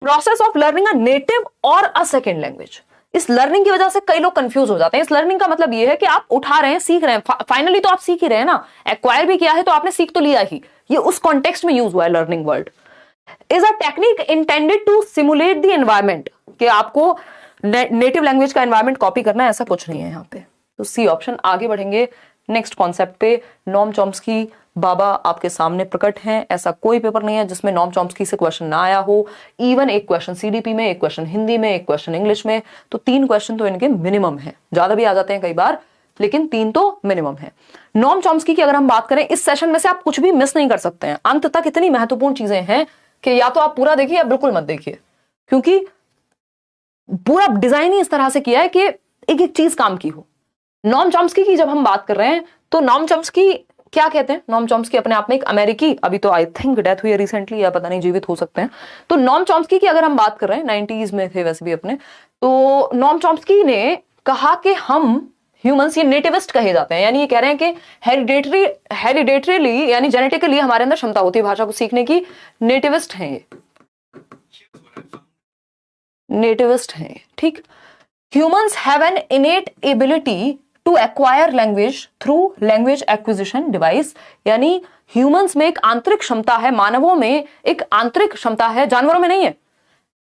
process of learning a native और अ सेकंड लैंग्वेज। इस लर्निंग की वजह से कई लोग कंफ्यूज हो जाते हैं। इस लर्निंग का मतलब ये है कि आप उठा रहे हैं, सीख रहे हैं, फाइनली तो आप सीख ही रहे हैं ना, एक्वायर भी किया है तो आपने सीख तो लिया ही। ये उस कॉन्टेक्स्ट में यूज हुआ है learning word. Is a technique intended to simulate the environment, कि आपको नेटिव लैंग्वेज का एनवायरमेंट कॉपी करना है, ऐसा कुछ नहीं है यहाँ पे। तो सी ऑप्शन। आगे बढ़ेंगे नेक्स्ट कॉन्सेप्ट पे। नॉम चॉम्स्की बाबा आपके सामने प्रकट हैं। ऐसा कोई पेपर नहीं है जिसमें नॉम चॉम्स्की से क्वेश्चन ना आया हो। इवन एक क्वेश्चन CDP में, एक क्वेश्चन हिंदी में, एक क्वेश्चन इंग्लिश में, तो 3 क्वेश्चन तो इनके मिनिमम है। ज्यादा भी आ जाते हैं कई बार, लेकिन 3 तो मिनिमम है। नॉम चॉम्स्की की अगर हम बात करें, इस सेशन में से आप कुछ भी मिस नहीं कर सकते हैं। अंत तक इतनी महत्वपूर्ण चीजें हैं कि या तो आप पूरा देखिए या बिल्कुल मत देखिए, क्योंकि पूरा डिजाइन ही इस तरह से किया है कि एक एक चीज काम की हो। नॉम चॉम्स्की की जब हम बात कर रहे हैं, तो नॉम चॉम्स्की क्या कहते हैं? नॉम चॉम्स्की अपने आप में एक अमेरिकी, अभी तो आई थिंक डेथ हुई है रिसेंटली, या पता नहीं जीवित हो सकते हैं। तो नॉम चॉम्स्की की अगर हम बात कर रहे हैं, 90s में थे वैसे भी अपने, तो नॉम चॉम्स्की ने कहा कि हम ह्यूमंस, ये नेटिविस्ट कहे जाते हैं, यानी ये कह रहे हैं कि हेरिडेटरीली यानी जेनेटिकली हमारे अंदर क्षमता होती है भाषा को सीखने की। नेटिविस्ट हैं ये, नेटिविस्ट हैं, ठीक। Humans have an innate ability to acquire language through language acquisition device, यानी ह्यूमंस में एक आंतरिक क्षमता है, मानवों में एक आंतरिक क्षमता है, जानवरों में नहीं है।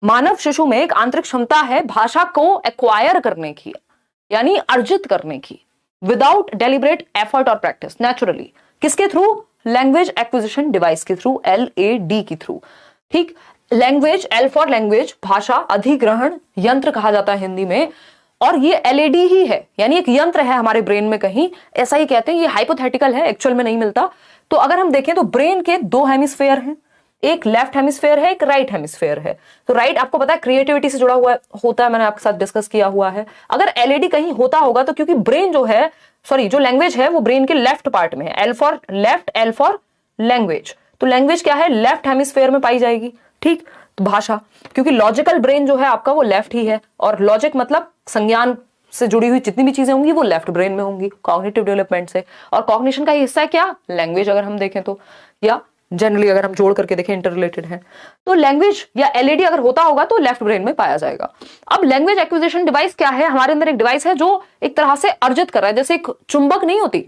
मानव शिशु में एक आंतरिक क्षमता है भाषा को एक्वायर करने की, यानी अर्जित करने की, विदाउट डेलिब्रेट एफर्ट और प्रैक्टिस, नेचुरली। किसके थ्रू? लैंग्वेज एक्विजिशन डिवाइस के थ्रू, LAD के थ्रू, ठीक। लैंग्वेज, L फॉर लैंग्वेज, भाषा अधिग्रहण यंत्र कहा जाता है हिंदी में, और ये LAD ही है, यानी एक यंत्र है हमारे ब्रेन में कहीं, ऐसा ही कहते हैं। ये हाइपोथेटिकल है, एक्चुअल में नहीं मिलता। तो अगर हम देखें तो ब्रेन के 2 हेमिस्फेयर हैं, एक लेफ्ट हेमिस्फेयर है, एक राइट हेमिस्फेयर है। तो राइट आपको पता है क्रिएटिविटी से जुड़ा हुआ होता है, मैंने आपके साथ डिस्कस किया हुआ है। अगर LAD कहीं होता होगा तो क्योंकि ब्रेन जो है, सॉरी जो लैंग्वेज है वो ब्रेन के लेफ्ट पार्ट में है, L for left, L for language, तो लैंग्वेज क्या है, लेफ्ट हेमिस्फेयर में पाई जाएगी, ठीक। तो भाषा, क्योंकि लॉजिकल ब्रेन जो है आपका वो लेफ्ट ही है, और लॉजिक मतलब संज्ञान से जुड़ी हुई जितनी भी चीजें होंगी वो लेफ्ट ब्रेन में होंगी, कॉग्निटिव डेवलपमेंट से। और कॉग्निशन का हिस्सा है क्या, लैंग्वेज, अगर हम देखें तो, या जनरली अगर हम जोड़ करके देखें इंटर रिलेटेड है। तो लैंग्वेज या एलईडी अगर होता होगा तो लेफ्ट ब्रेन में पाया जाएगा। अब लैंग्वेज एक्विजिशन डिवाइस क्या है, हमारे अंदर एक डिवाइस है जो एक तरह से अर्जित कर रहा है, जैसे एक चुंबक नहीं होती,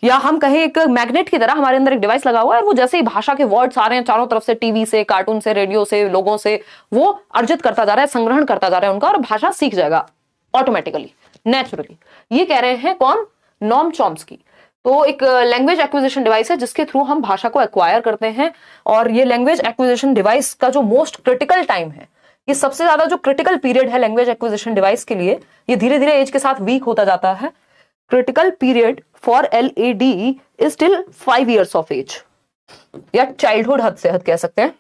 या हम कहें एक मैग्नेट की तरह हमारे अंदर एक डिवाइस लगा हुआ है, और वो जैसे ही भाषा के वर्ड्स आ रहे हैं चारों तरफ से, टीवी से, कार्टून से, रेडियो से, लोगों से, वो अर्जित करता जा रहा है, संग्रहण करता जा रहा है उनका, और भाषा सीख जाएगा ऑटोमेटिकली, नेचुरली। ये कह रहे हैं कौन, नोम चॉम्स्की। तो एक लैंग्वेज एक्विजिशन डिवाइस है जिसके थ्रू हम भाषा को एक्वायर करते हैं। और ये लैंग्वेज एक्विजिशन डिवाइस का जो मोस्ट क्रिटिकल टाइम है, ये सबसे ज्यादा जो क्रिटिकल पीरियड है लैंग्वेज एक्विजिशन डिवाइस के लिए, ये धीरे धीरे एज के साथ वीक होता जाता है। Critical period for LAD is till 5 years of age, या चाइल्डहुड हद से हद कह सकते हैं,